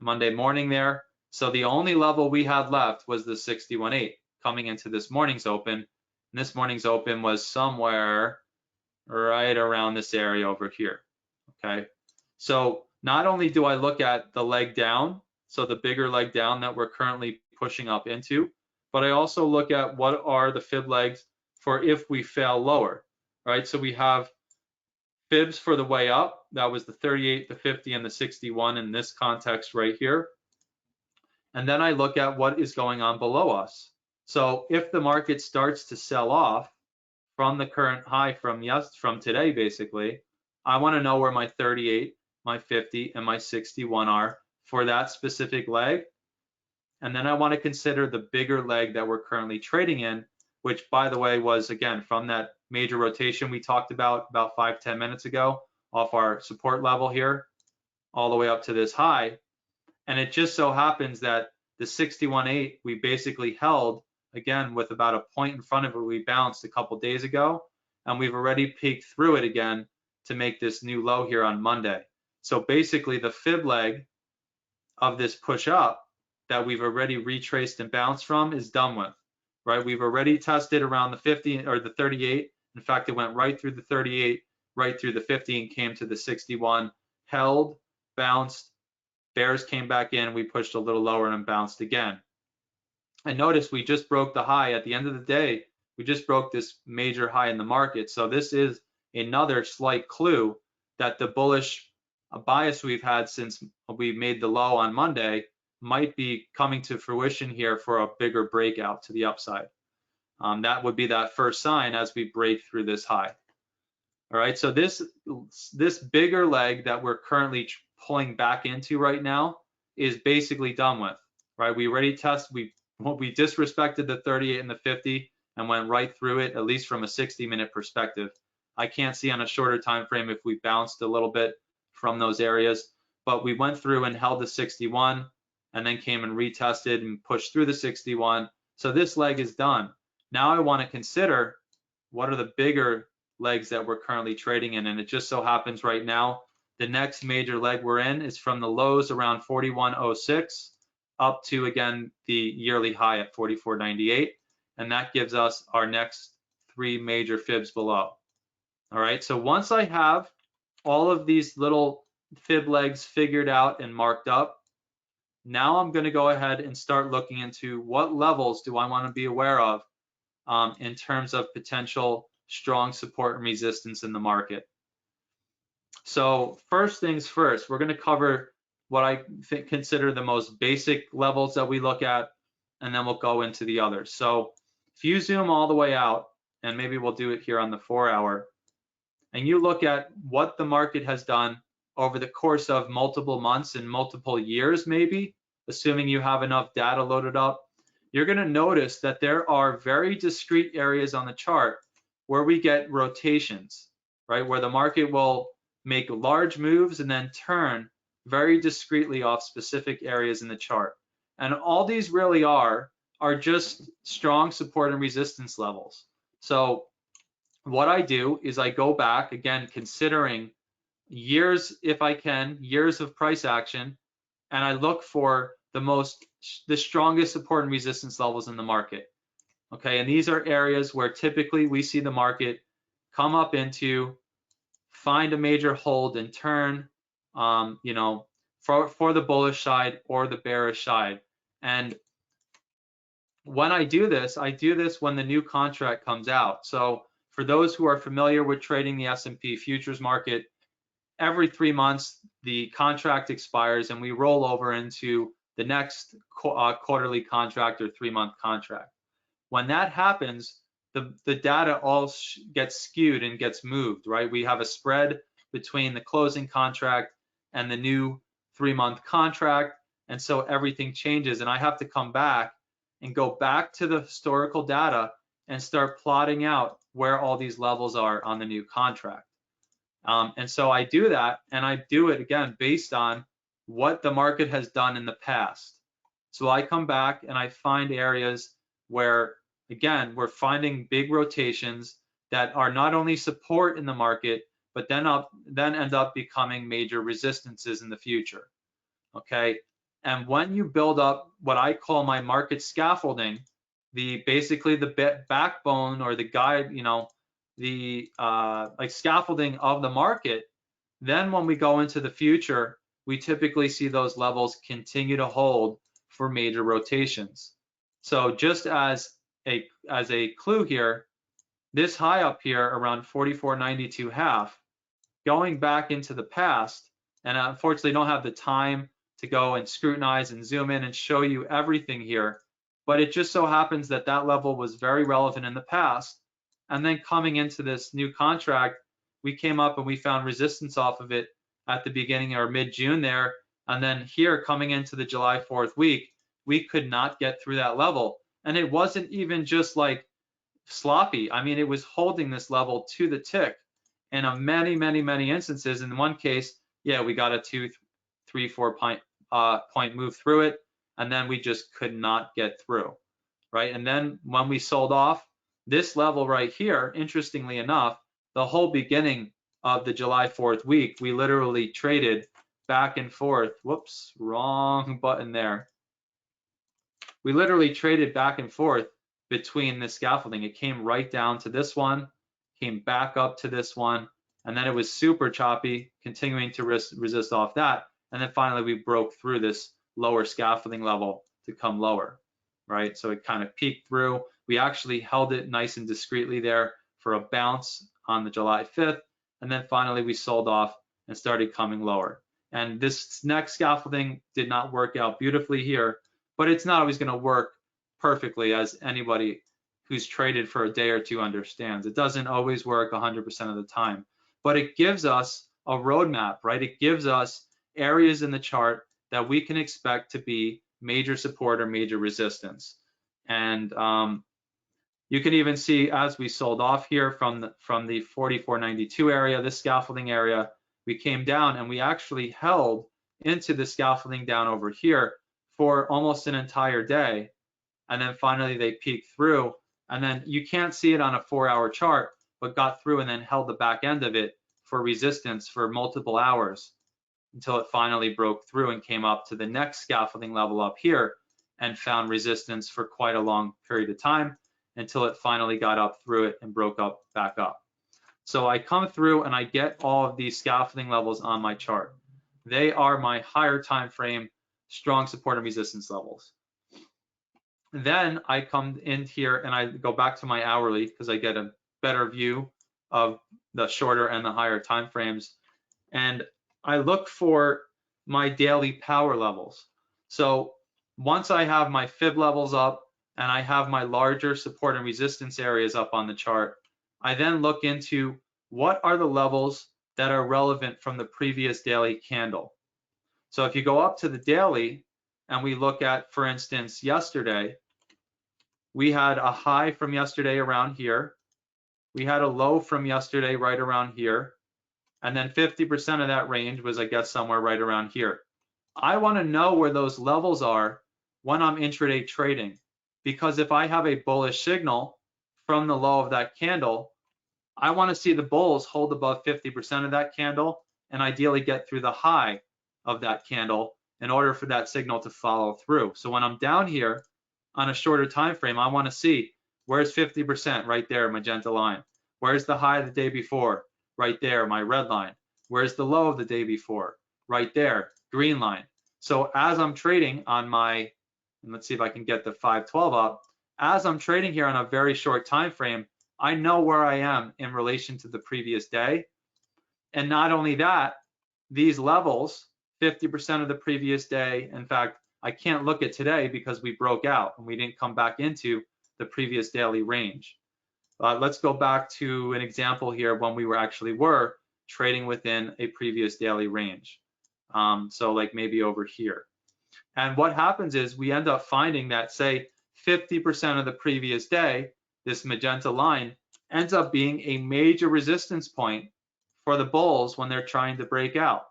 morning there. So the only level we had left was the 61.8 coming into this morning's open. And this morning's open was somewhere right around this area over here, okay? So not only do I look at the leg down, so the bigger leg down that we're currently pushing up into, but I also look at what are the fib legs for if we fail lower, right? So we have fibs for the way up. That was the 38, the 50, and the 61 in this context right here. And then I look at what is going on below us. So if the market starts to sell off from the current high from today, basically, I want to know where my 38, my 50, and my 61 are for that specific leg. And then I want to consider the bigger leg that we're currently trading in, which, by the way, was, again, from that major rotation we talked about 5-10 minutes ago off our support level here all the way up to this high. And it just so happens that the 61.8 we basically held, again, with about a point in front of it. We bounced a couple days ago, and we've already peeked through it again to make this new low here on Monday. So basically the fib leg of this push up that we've already retraced and bounced from is done with, right? We've already tested around the 50 or the 38. In fact, it went right through the 38, right through the 50, and came to the 61, held, bounced, bears came back in, we pushed a little lower and bounced again. And notice we just broke the high at the end of the day. We just broke this major high in the market. So this is another slight clue that the bullish bias we've had since we made the low on Monday might be coming to fruition here for a bigger breakout to the upside. That would be that first sign as we break through this high. All right, so this bigger leg that we're currently pulling back into right now is basically done with, right? We already tested, we disrespected the 38 and the 50 and went right through it, at least from a 60-minute perspective. I can't see on a shorter time frame if we bounced a little bit from those areas, but we went through and held the 61 and then came and retested and pushed through the 61. So this leg is done. Now I want to consider what are the bigger legs that we're currently trading in, and it just so happens right now the next major leg we're in is from the lows around 41.06 up to, again, the yearly high at 44.98, and that gives us our next three major fibs below. All right, so once I have all of these little fib legs figured out and marked up, now I'm going to go ahead and start looking into what levels do I want to be aware of in terms of potential strong support and resistance in the market. So first things first, we're going to cover what I consider the most basic levels that we look at, and then we'll go into the others. So if you zoom all the way out, and maybe we'll do it here on the 4-hour, and you look at what the market has done over the course of multiple months and multiple years, maybe, assuming you have enough data loaded up, you're going to notice that there are very discrete areas on the chart where we get rotations, right? Where the market will make large moves and then turn very discreetly off specific areas in the chart. And all these really are just strong support and resistance levels. So what I do is I go back, again, considering years, if I can, years of price action, and I look for the strongest support and resistance levels in the market. Okay, and these are areas where typically we see the market come up into, find a major hold and turn, for the bullish side or the bearish side. And when I do this when the new contract comes out. So for those who are familiar with trading the S&P futures market, every 3 months the contract expires and we roll over into the next quarterly contract or 3-month contract. When that happens, the data all gets skewed and gets moved, right? We have a spread between the closing contract and the new 3-month contract, and so everything changes, and I have to come back and go back to the historical data and start plotting out where all these levels are on the new contract. And so I do that, and I do it again based on what the market has done in the past. So I come back and I find areas where, again, we're finding big rotations that are not only support in the market, but then end up becoming major resistances in the future. Okay, and when you build up what I call my market scaffolding, basically the backbone or the guide, the like scaffolding of the market, then when we go into the future, we typically see those levels continue to hold for major rotations. So just as a clue here, this high up here around 44.92.5, going back into the past, and I unfortunately don't have the time to go and scrutinize and zoom in and show you everything here, but it just so happens that that level was very relevant in the past. And then coming into this new contract, we came up and we found resistance off of it at the beginning or mid-June there. And then here coming into the July 4th week, we could not get through that level. And it wasn't even just like sloppy. I mean, it was holding this level to the tick in many instances. In one case, yeah, we got a 2, 3, 4 point move through it, and then we just could not get through, right? And then when we sold off this level right here, interestingly enough, the whole beginning of the July 4th week, we literally traded back and forth. Whoops, wrong button there. We literally traded back and forth between the scaffolding. It came right down to this one, came back up to this one, and then it was super choppy, continuing to resist off that. And then finally we broke through this lower scaffolding level to come lower, right? So it kind of peaked through. We actually held it nice and discreetly there for a bounce on the July 5th. And then finally we sold off and started coming lower. And this next scaffolding did not work out beautifully here, but it's not always going to work perfectly, as anybody who's traded for a day or two understands. It doesn't always work 100% of the time, but it gives us a roadmap, right? It gives us areas in the chart that we can expect to be major support or major resistance. And you can even see as we sold off here from the 44.92 area, this scaffolding area, we came down and we actually held into the scaffolding down over here for almost an entire day. And then finally they peaked through, and then you can't see it on a 4-hour chart, but got through and then held the back end of it for resistance for multiple hours until it finally broke through and came up to the next scaffolding level up here and found resistance for quite a long period of time until it finally got up through it and broke up back up. So I come through and I get all of these scaffolding levels on my chart. They are my higher time frame strong support and resistance levels. Then I come in here and I go back to my hourly because I get a better view of the shorter and the higher time frames. And I look for my daily power levels. So once I have my fib levels up and I have my larger support and resistance areas up on the chart, I then look into what are the levels that are relevant from the previous daily candle. So if you go up to the daily and we look at, for instance, yesterday, we had a high from yesterday around here. We had a low from yesterday right around here. And then 50% of that range was, I guess, somewhere right around here. I want to know where those levels are when I'm intraday trading, because if I have a bullish signal from the low of that candle, I want to see the bulls hold above 50% of that candle and ideally get through the high of that candle in order for that signal to follow through. So when I'm down here on a shorter time frame, I want to see where's 50% right there, magenta line. Where's the high of the day before? Right there, my red line. Where's the low of the day before? Right there, green line. So as I'm trading on my, and let's see if I can get the 512 up, as I'm trading here on a very short time frame, I know where I am in relation to the previous day. And not only that, these levels, 50% of the previous day, in fact, I can't look at today because we broke out and we didn't come back into the previous daily range. Let's go back to an example here when we were trading within a previous daily range. So like maybe over here. And what happens is we end up finding that, say, 50% of the previous day, this magenta line ends up being a major resistance point for the bulls when they're trying to break out,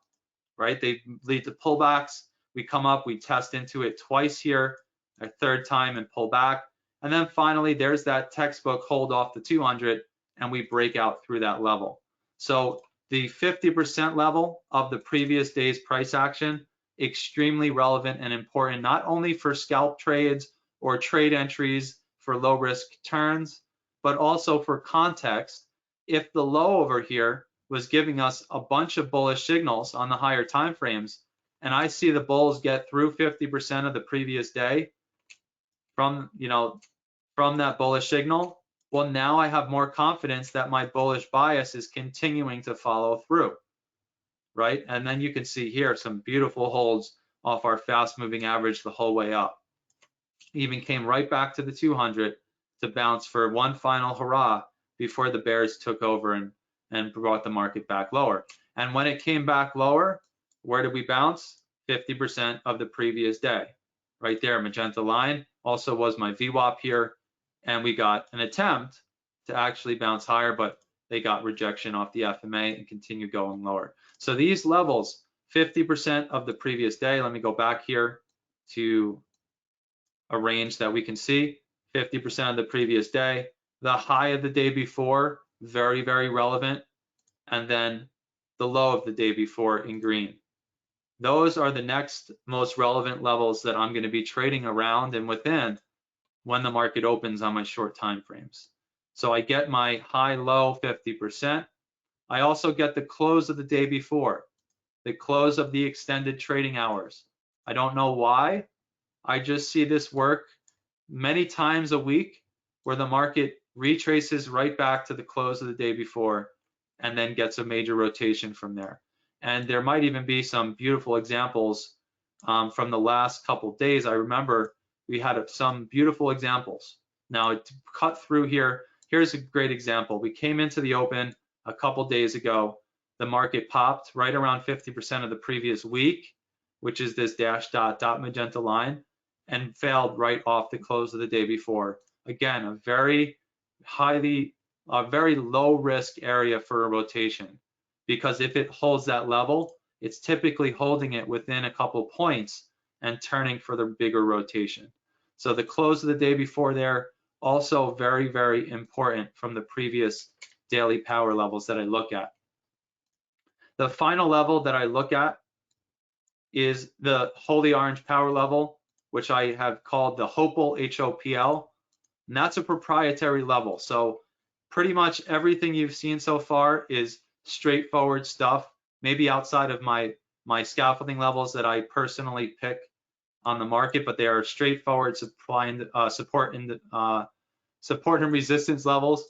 right? They lead to pullbacks. We come up, we test into it twice here, a third time and pull back. And then finally, there's that textbook hold off the 200 and we break out through that level. So the 50% level of the previous day's price action, extremely relevant and important, not only for scalp trades or trade entries for low risk turns, but also for context. If the low over here was giving us a bunch of bullish signals on the higher time frames, and I see the bulls get through 50% of the previous day from that bullish signal, well, now I have more confidence that my bullish bias is continuing to follow through, right? And then you can see here some beautiful holds off our fast moving average the whole way up. Even came right back to the 200 to bounce for one final hurrah before the bears took over and brought the market back lower. And when it came back lower, where did we bounce? 50% of the previous day. Right there, magenta line also was my VWAP here. And we got an attempt to actually bounce higher, but they got rejection off the FMA and continued going lower. So these levels, 50% of the previous day, let me go back here to a range that we can see, 50% of the previous day, the high of the day before, very, very relevant, and then the low of the day before in green. Those are the next most relevant levels that I'm going to be trading around and within when the market opens on my short time frames. So I get my high low 50%. I also get the close of the day before, the close of the extended trading hours. I don't know why. I just see this work many times a week where the market retraces right back to the close of the day before and then gets a major rotation from there. And there might even be some beautiful examples from the last couple of days. I remember we had some beautiful examples. Now to cut through here, here's a great example. We came into the open a couple days ago. The market popped right around 50% of the previous week, which is this dash dot magenta line, and failed right off the close of the day before. Again, a very low risk area for a rotation, because if it holds that level, it's typically holding it within a couple points and turning for the bigger rotation. So the close of the day before there, also very, very important from the previous daily power levels that I look at. The final level that I look at is the holy orange power level, which I have called the Hopel, HOPL, and that's a proprietary level. So pretty much everything you've seen so far is straightforward stuff, maybe outside of my scaffolding levels that I personally pick on the market, but they are straightforward support and resistance levels.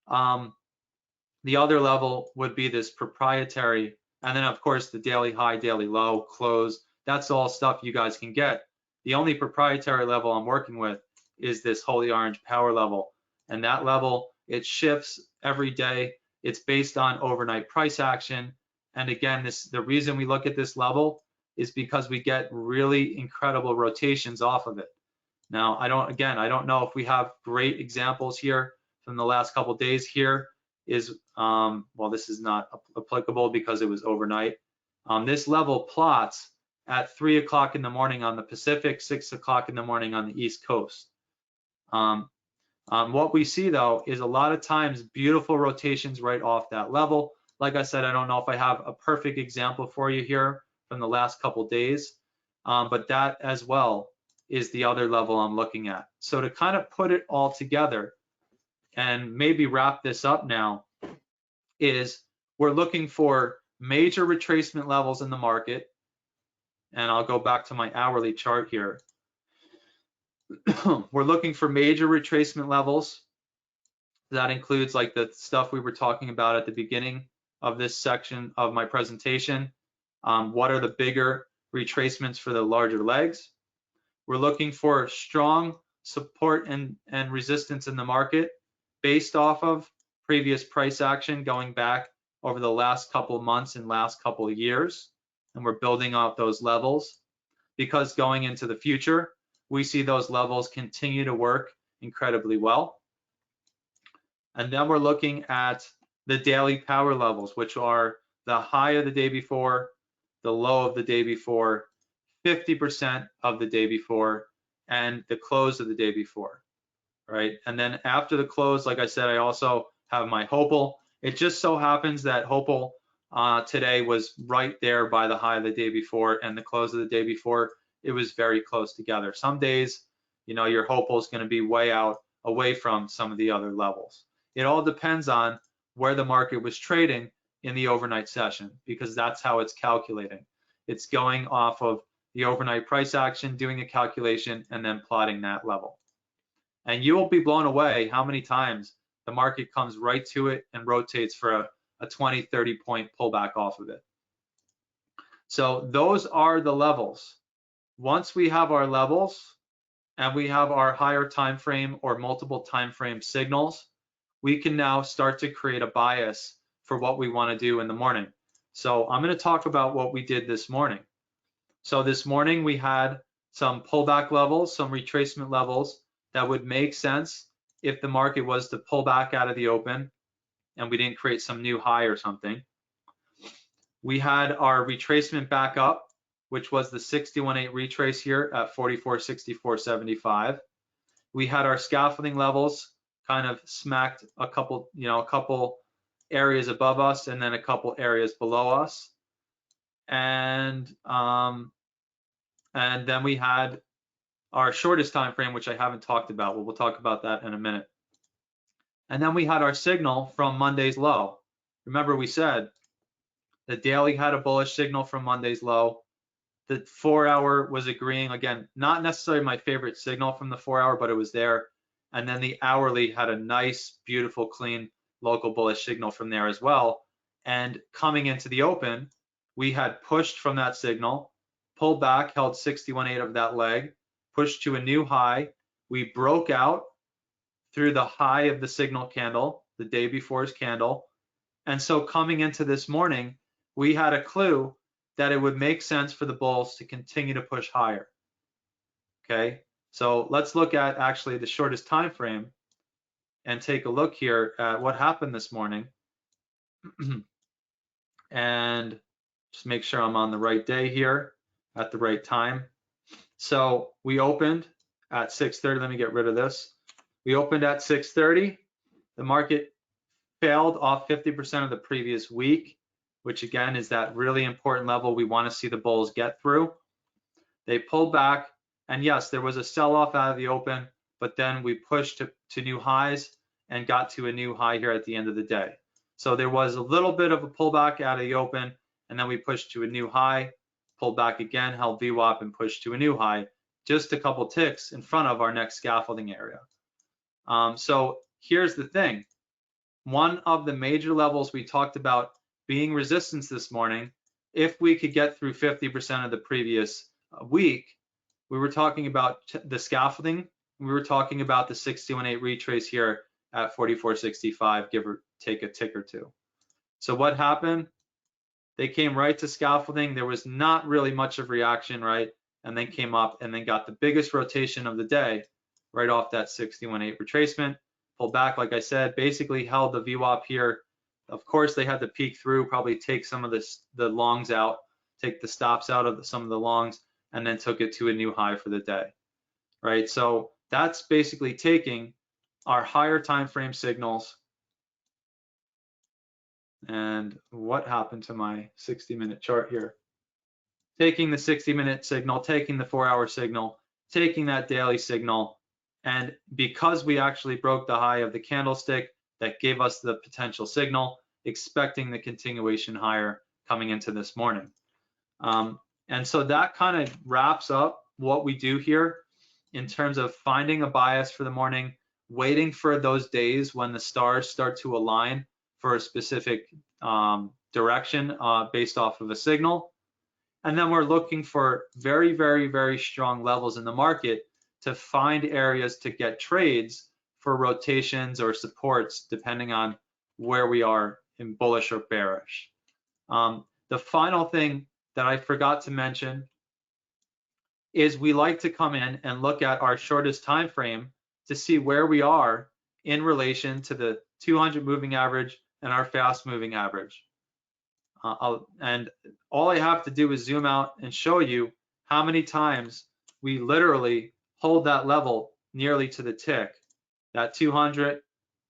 The other level would be this proprietary, and then of course the daily high, daily low, close. That's all stuff you guys can get. The only proprietary level I'm working with is this holy orange power level, and that level, it shifts every day. It's based on overnight price action. And again, the reason we look at this level is because we get really incredible rotations off of it. Now, I don't know if we have great examples here from the last couple of days. Here is, well, this is not applicable because it was overnight. This level plots at 3 o'clock in the morning on the Pacific, 6 o'clock in the morning on the East Coast. What we see though is a lot of times beautiful rotations right off that level. Like I said, I don't know if I have a perfect example for you here from the last couple days, but that as well is the other level I'm looking at. So to kind of put it all together and maybe wrap this up now, is we're looking for major retracement levels in the market. And I'll go back to my hourly chart here. We're looking for major retracement levels That includes like the stuff we were talking about at the beginning of this section of my presentation. What are the bigger retracements for the larger legs? We're looking for strong support and resistance in the market based off of previous price action going back over the last couple of months and last couple of years. And we're building off those levels because going into the future, we see those levels continue to work incredibly well. And then we're looking at the daily power levels, which are the high of the day before, the low of the day before, 50% of the day before, and the close of the day before, right? And then after the close, like I said, I also have my Hopel. It just so happens that Hopel today was right there by the high of the day before and the close of the day before. It was very close together. Some days, you know, your Hopel is going to be way out away from some of the other levels. It all depends on where the market was trading in the overnight session, because that's how it's calculating. It's going off of the overnight price action, doing a calculation, and then plotting that level. And you will be blown away how many times the market comes right to it and rotates for a 20, 30 point pullback off of it. So those are the levels. Once we have our levels and we have our higher time frame or multiple time frame signals, we can now start to create a bias for what we want to do in the morning. So I'm going to talk about what we did this morning. So this morning we had some pullback levels, some retracement levels that would make sense if the market was to pull back out of the open and we didn't create some new high or something. We had our retracement back up, which was the 61.8 retrace here at 44.6475. We had our scaffolding levels kind of smacked a couple areas above us and then a couple areas below us. And then we had our shortest time frame, which I haven't talked about, but we'll talk about that in a minute. And then we had our signal from Monday's low. Remember, we said the daily had a bullish signal from Monday's low. The 4-hour was agreeing, again, not necessarily my favorite signal from the 4-hour, but it was there. And then the hourly had a nice, beautiful, clean local bullish signal from there as well. And coming into the open, we had pushed from that signal, pulled back, held 61.8 of that leg, pushed to a new high. We broke out through the high of the signal candle, the day before's candle. And so coming into this morning, we had a clue that it would make sense for the bulls to continue to push higher. Okay, so let's look at actually the shortest time frame and take a look here at what happened this morning. And just make sure I'm on the right day here at the right time. So we opened at 6:30. Let me get rid of this. We opened at 6:30. The market failed off 50% of the previous week, which again is that really important level we want to see the bulls get through. They pulled back, and yes, there was a sell-off out of the open, but then we pushed to new highs and got to a new high here at the end of the day. So there was a little bit of a pullback out of the open, and then we pushed to a new high, pulled back again, held VWAP, and pushed to a new high, just a couple ticks in front of our next scaffolding area. So here's the thing. One of the major levels we talked about being resistance this morning, if we could get through 50% of the previous week, we were talking about the scaffolding. We were talking about the 61.8 retrace here at 44.65, give or take a tick or two. So what happened? They came right to scaffolding. There was not really much of reaction, right? And then came up and then got the biggest rotation of the day right off that 61.8 retracement. Pulled back, like I said, basically held the VWAP here. Of course, they had to peek through, probably take some of the longs out, take the stops out of some of the longs, and then took it to a new high for the day, right? So that's basically taking our higher time frame signals. And what happened to my 60-minute chart here? Taking the 60-minute signal, taking the 4-hour signal, taking that daily signal, and because we actually broke the high of the candlestick, that gave us the potential signal, expecting the continuation higher coming into this morning. And so that kind of wraps up what we do here in terms of finding a bias for the morning, waiting for those days when the stars start to align for a specific direction based off of a signal. And then we're looking for very, very, very strong levels in the market to find areas to get trades for rotations or supports, depending on where we are in bullish or bearish. The final thing that I forgot to mention is we like to come in and look at our shortest time frame to see where we are in relation to the 200 moving average and our fast moving average. And all I have to do is zoom out and show you how many times we literally hold that level nearly to the tick, that 200,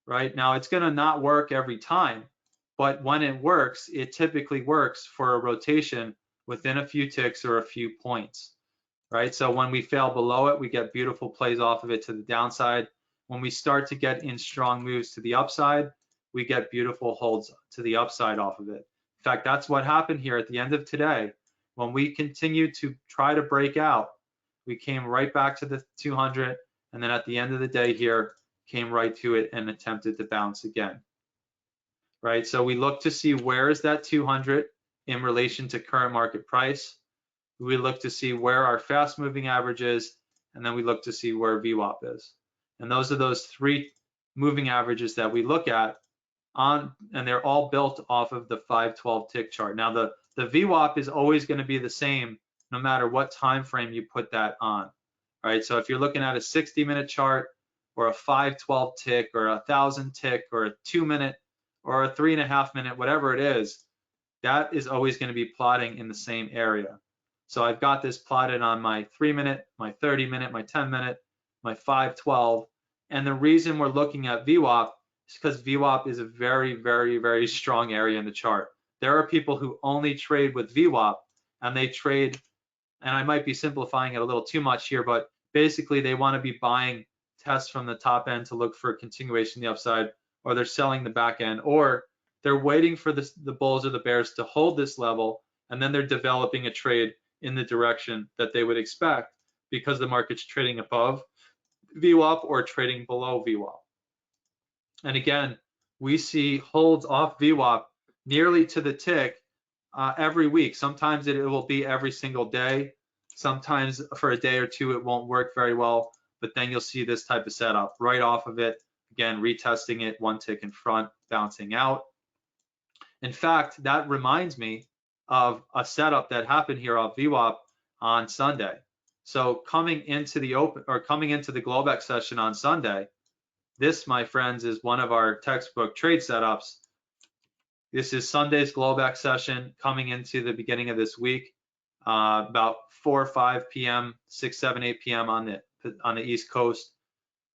right? Now it's gonna not work every time, but when it works, it typically works for a rotation within a few ticks or a few points, right? So when we fail below it, we get beautiful plays off of it to the downside. When we start to get in strong moves to the upside, we get beautiful holds to the upside off of it. In fact, that's what happened here at the end of today. When we continued to try to break out, we came right back to the 200, and then at the end of the day here, came right to it and attempted to bounce again, right? So we look to see where is that 200 in relation to current market price. We look to see where our fast moving average is, and then we look to see where VWAP is. And those are those three moving averages that we look at on, and they're all built off of the 512 tick chart. Now the VWAP is always going to be the same no matter what time frame you put that on, right? So if you're looking at a 60-minute chart or a 512 tick or 1,000 tick or a 2-minute or a 3.5 minute, whatever it is, that is always going to be plotting in the same area. So I've got this plotted on my 3-minute, my 30-minute, my 10-minute, my 512. And the reason we're looking at VWAP is because VWAP is a very, very, very strong area in the chart. There are people who only trade with VWAP, and they trade, and I might be simplifying it a little too much here, but basically they want to be buying tests from the top end to look for a continuation the upside, or they're selling the back end, or they're waiting for the bulls or the bears to hold this level, and then they're developing a trade in the direction that they would expect because the market's trading above VWAP or trading below VWAP. And again, we see holds off VWAP nearly to the tick every week. Sometimes it will be every single day. Sometimes for a day or two it won't work very well, but then you'll see this type of setup right off of it. Again, retesting it, one tick in front, bouncing out. In fact, that reminds me of a setup that happened here off VWAP on Sunday. So coming into the open or coming into the Globex session on Sunday, this, my friends, is one of our textbook trade setups. This is Sunday's Globex session coming into the beginning of this week, about 4 or 5 p.m., 6, 7, 8 p.m. on the East Coast.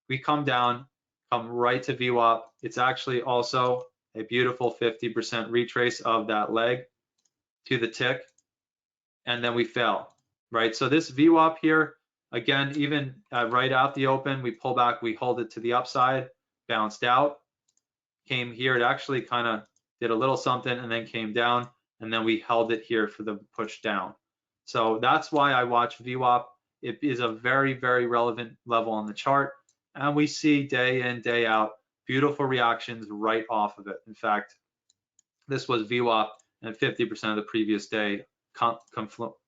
We come down, come right to VWAP. It's actually also a beautiful 50% retrace of that leg to the tick, and then we fail, right? So this VWAP here, again, even right out the open, we pull back, we hold it to the upside, bounced out, came here, it actually kind of did a little something and then came down, and then we held it here for the push down. So that's why I watch VWAP. It is a very, very relevant level on the chart, and we see day in, day out, beautiful reactions right off of it. In fact, this was VWAP and 50% of the previous day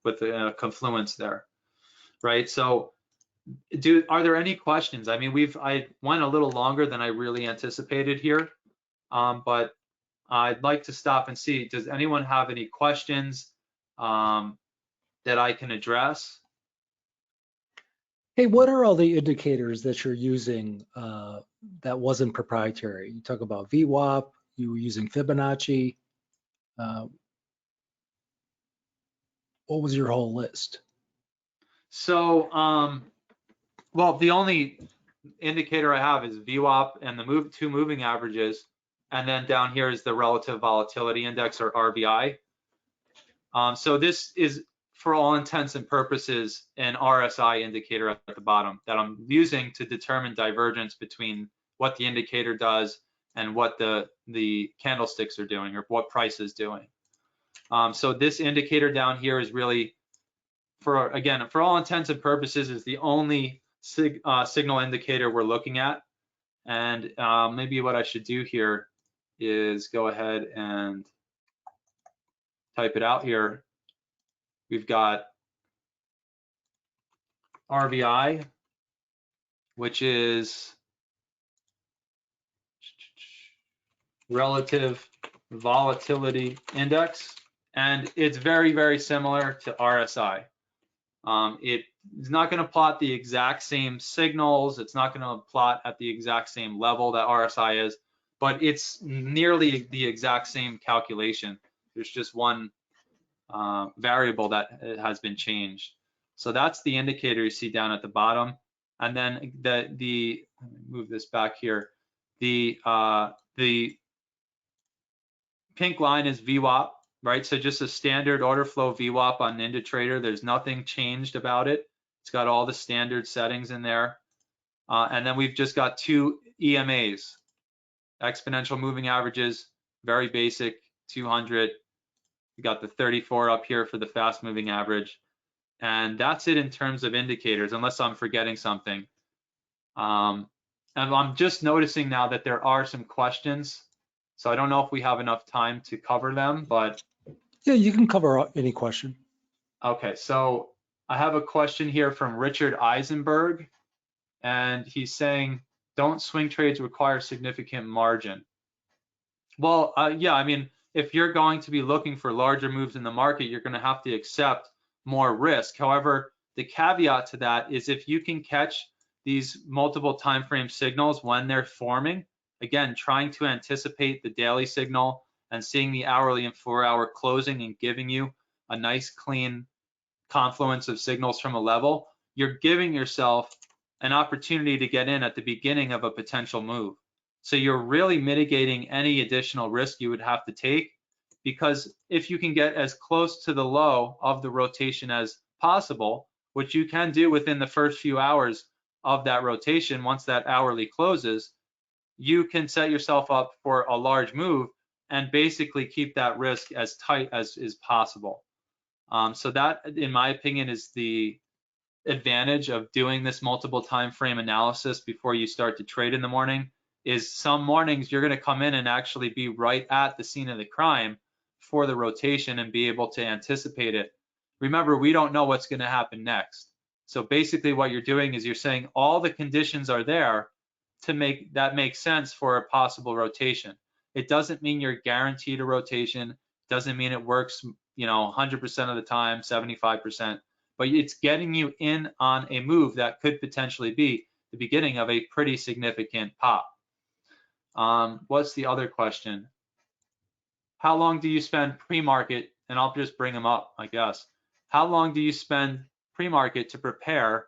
with a confluence there, right? So are there any questions? I mean, I went a little longer than I really anticipated here, but I'd like to stop and see, does anyone have any questions that I can address? Hey, what are all the indicators that you're using that wasn't proprietary? You talk about VWAP, you were using Fibonacci. What was your whole list? So, well, the only indicator I have is VWAP and the two moving averages, and then down here is the relative volatility index, or RVI. So this is, for all intents and purposes, an RSI indicator at the bottom that I'm using to determine divergence between what the indicator does and what the candlesticks are doing, or what price is doing. So this indicator down here is really, again, for all intents and purposes, is the only signal indicator we're looking at. And maybe what I should do here is go ahead and type it out here. We've got RVI, which is relative volatility index, and it's very, very similar to RSI. It is not going to plot the exact same signals. It's not going to plot at the exact same level that RSI is, but it's nearly the exact same calculation. There's just one variable that has been changed. So that's the indicator you see down at the bottom. And then let me move this back here. The pink line is VWAP, right? So just a standard order flow VWAP on NinjaTrader. There's nothing changed about it. It's got all the standard settings in there. And then we've just got two EMAs, exponential moving averages, very basic, 200. We got the 34 up here for the fast moving average. And that's it in terms of indicators, unless I'm forgetting something. And I'm just noticing now that there are some questions. So I don't know if we have enough time to cover them, but. Yeah, you can cover any question. Okay, so I have a question here from Richard Eisenberg, and he's saying, don't swing trades require significant margin? Well, yeah, I mean, if you're going to be looking for larger moves in the market, you're going to have to accept more risk. However, the caveat to that is if you can catch these multiple time frame signals when they're forming, again, trying to anticipate the daily signal and seeing the hourly and 4-hour closing and giving you a nice clean confluence of signals from a level, you're giving yourself an opportunity to get in at the beginning of a potential move. So you're really mitigating any additional risk you would have to take, because if you can get as close to the low of the rotation as possible, which you can do within the first few hours of that rotation, once that hourly closes, you can set yourself up for a large move and basically keep that risk as tight as is possible. So that, in my opinion, is the advantage of doing this multiple time frame analysis before you start to trade in the morning. Is some mornings you're going to come in and actually be right at the scene of the crime for the rotation and be able to anticipate it. Remember, we don't know what's going to happen next. So basically what you're doing is you're saying all the conditions are there to make that make sense for a possible rotation. It doesn't mean you're guaranteed a rotation. Doesn't mean it works, 100% of the time, 75%, but it's getting you in on a move that could potentially be the beginning of a pretty significant pop. What's the other question? How long do you spend pre-market? And I'll just bring them up, I guess. How long do you spend pre-market to prepare,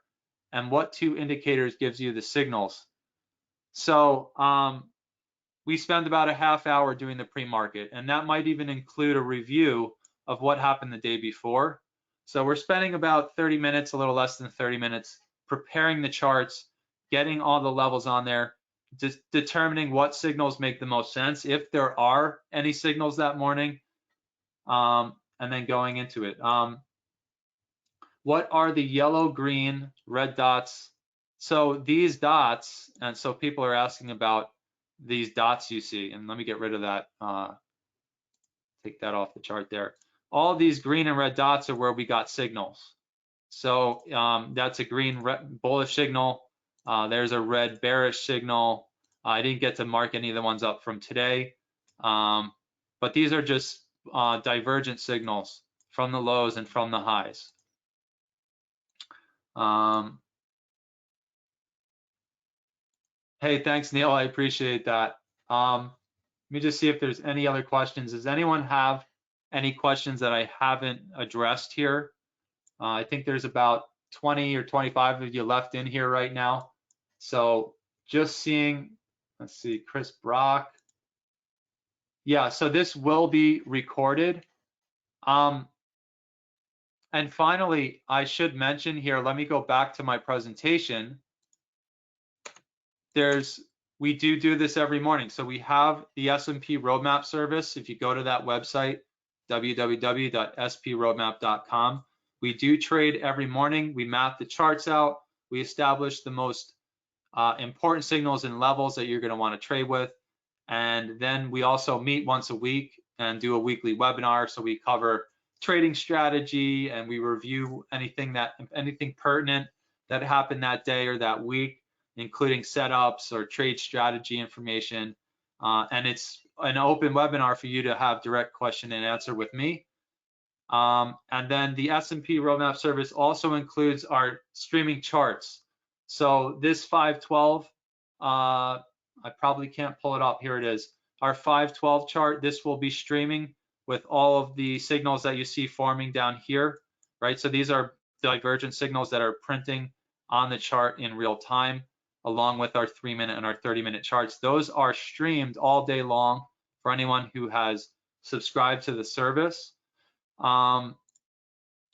and what two indicators gives you the signals? So we spend about a half hour doing the pre-market, and that might even include a review of what happened the day before. So we're spending about 30 minutes, a little less than 30 minutes, preparing the charts, getting all the levels on there, determining what signals make the most sense, if there are any signals that morning, and then going into it. What are the yellow, green, red dots? So these dots, and so people are asking about these dots you see, and let me get rid of that, take that off the chart there. All these green and red dots are where we got signals. So that's a green bullish signal. There's a red bearish signal. I didn't get to mark any of the ones up from today, but these are just divergent signals from the lows and from the highs. Hey, thanks, Neil. I appreciate that. Let me just see if there's any other questions. Does anyone have any questions that I haven't addressed here? I think there's about 20 or 25 of you left in here right now. So just seeing, let's see, Chris Brock. Yeah, so this will be recorded. And finally, I should mention here, let me go back to my presentation. We do this every morning. So we have the S&P roadmap service. If you go to that website, www.sproadmap.com, we do trade every morning. We map the charts out. We establish the most important signals and levels that you're going to want to trade with. And then we also meet once a week and do a weekly webinar. So we cover trading strategy and we review anything pertinent that happened that day or that week, including setups or trade strategy information. And it's an open webinar for you to have direct question and answer with me. And then the S&P Roadmap service also includes our streaming charts. So this 512, I probably can't pull it up. Here it is. Our 512 chart, this will be streaming with all of the signals that you see forming down here, right? So these are divergent signals that are printing on the chart in real time, along with our 3-minute and our 30-minute charts. Those are streamed all day long for anyone who has subscribed to the service. And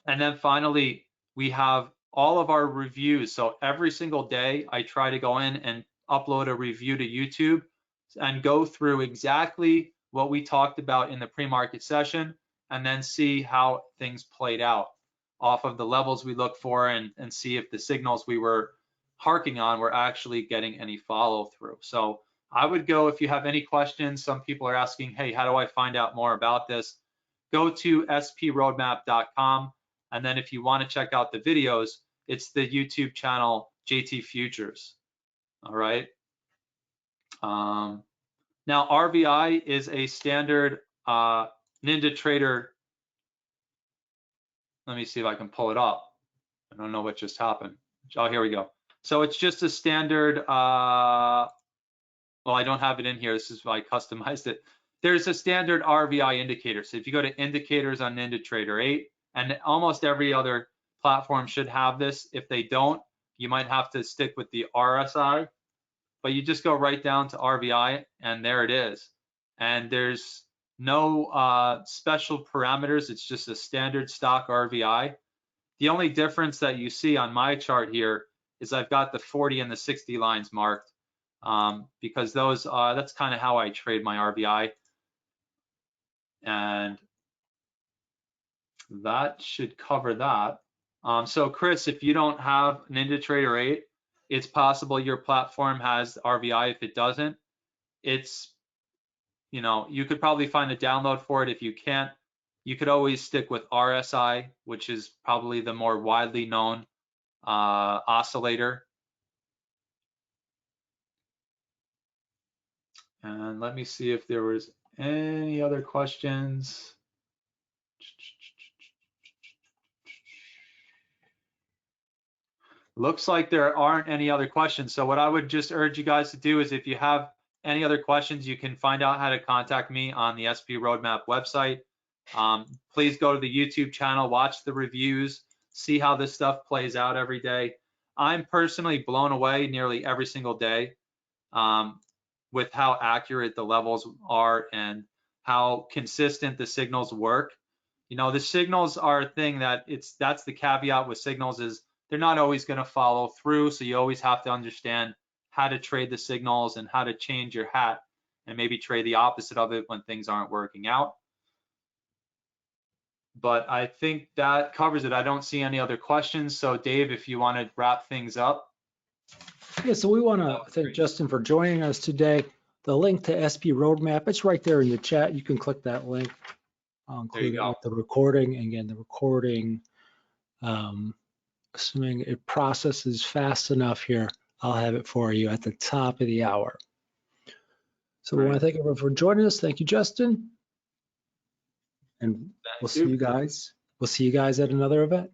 then finally, we have all of our reviews. So every single day, I try to go in and upload a review to YouTube and go through exactly what we talked about in the pre-market session, and then see how things played out off of the levels we look for, and see if the signals we were harking on were actually getting any follow through. So I would go, if you have any questions, some people are asking, hey, how do I find out more about this? Go to sproadmap.com. And then if you want to check out the videos, it's the YouTube channel, JT Futures. All right. Now, RVI is a standard NinjaTrader. Let me see if I can pull it up. I don't know what just happened. Oh, here we go. So it's just a standard, well, I don't have it in here. This is why I customized it. There's a standard RVI indicator. So if you go to indicators on NinjaTrader 8, and almost every other platform should have this. If they don't, you might have to stick with the RSI, but you just go right down to RVI and there it is. And there's no special parameters. It's just a standard stock RVI. The only difference that you see on my chart here is I've got the 40 and the 60 lines marked because those that's kind of how I trade my RVI. And that should cover that. So Chris, if you don't have NinjaTrader 8, it's possible your platform has RVI. If it doesn't, it's, you could probably find a download for it. If you can't, you could always stick with RSI, which is probably the more widely known oscillator. And let me see if there was any other questions. Looks like there aren't any other questions. So what I would just urge you guys to do is, if you have any other questions, you can find out how to contact me on the SP Roadmap website. Please go to the YouTube channel, watch the reviews, see how this stuff plays out every day. I'm personally blown away nearly every single day with how accurate the levels are and how consistent the signals work. The signals are a thing that's the caveat with signals, is they're not always going to follow through. So you always have to understand how to trade the signals and how to change your hat and maybe trade the opposite of it when things aren't working out. But I think that covers it. I don't see any other questions. So Dave, if you want to wrap things up. Yeah, so we want to thank Justin for joining us today. The link to SP Roadmap, it's right there in the chat. You can click that link. I'll include it with the recording. And again, the recording, assuming it processes fast enough here, I'll have it for you at the top of the hour. So we want to thank everyone for joining us. Thank you, Justin. And we'll see you guys. We'll see you guys at another event.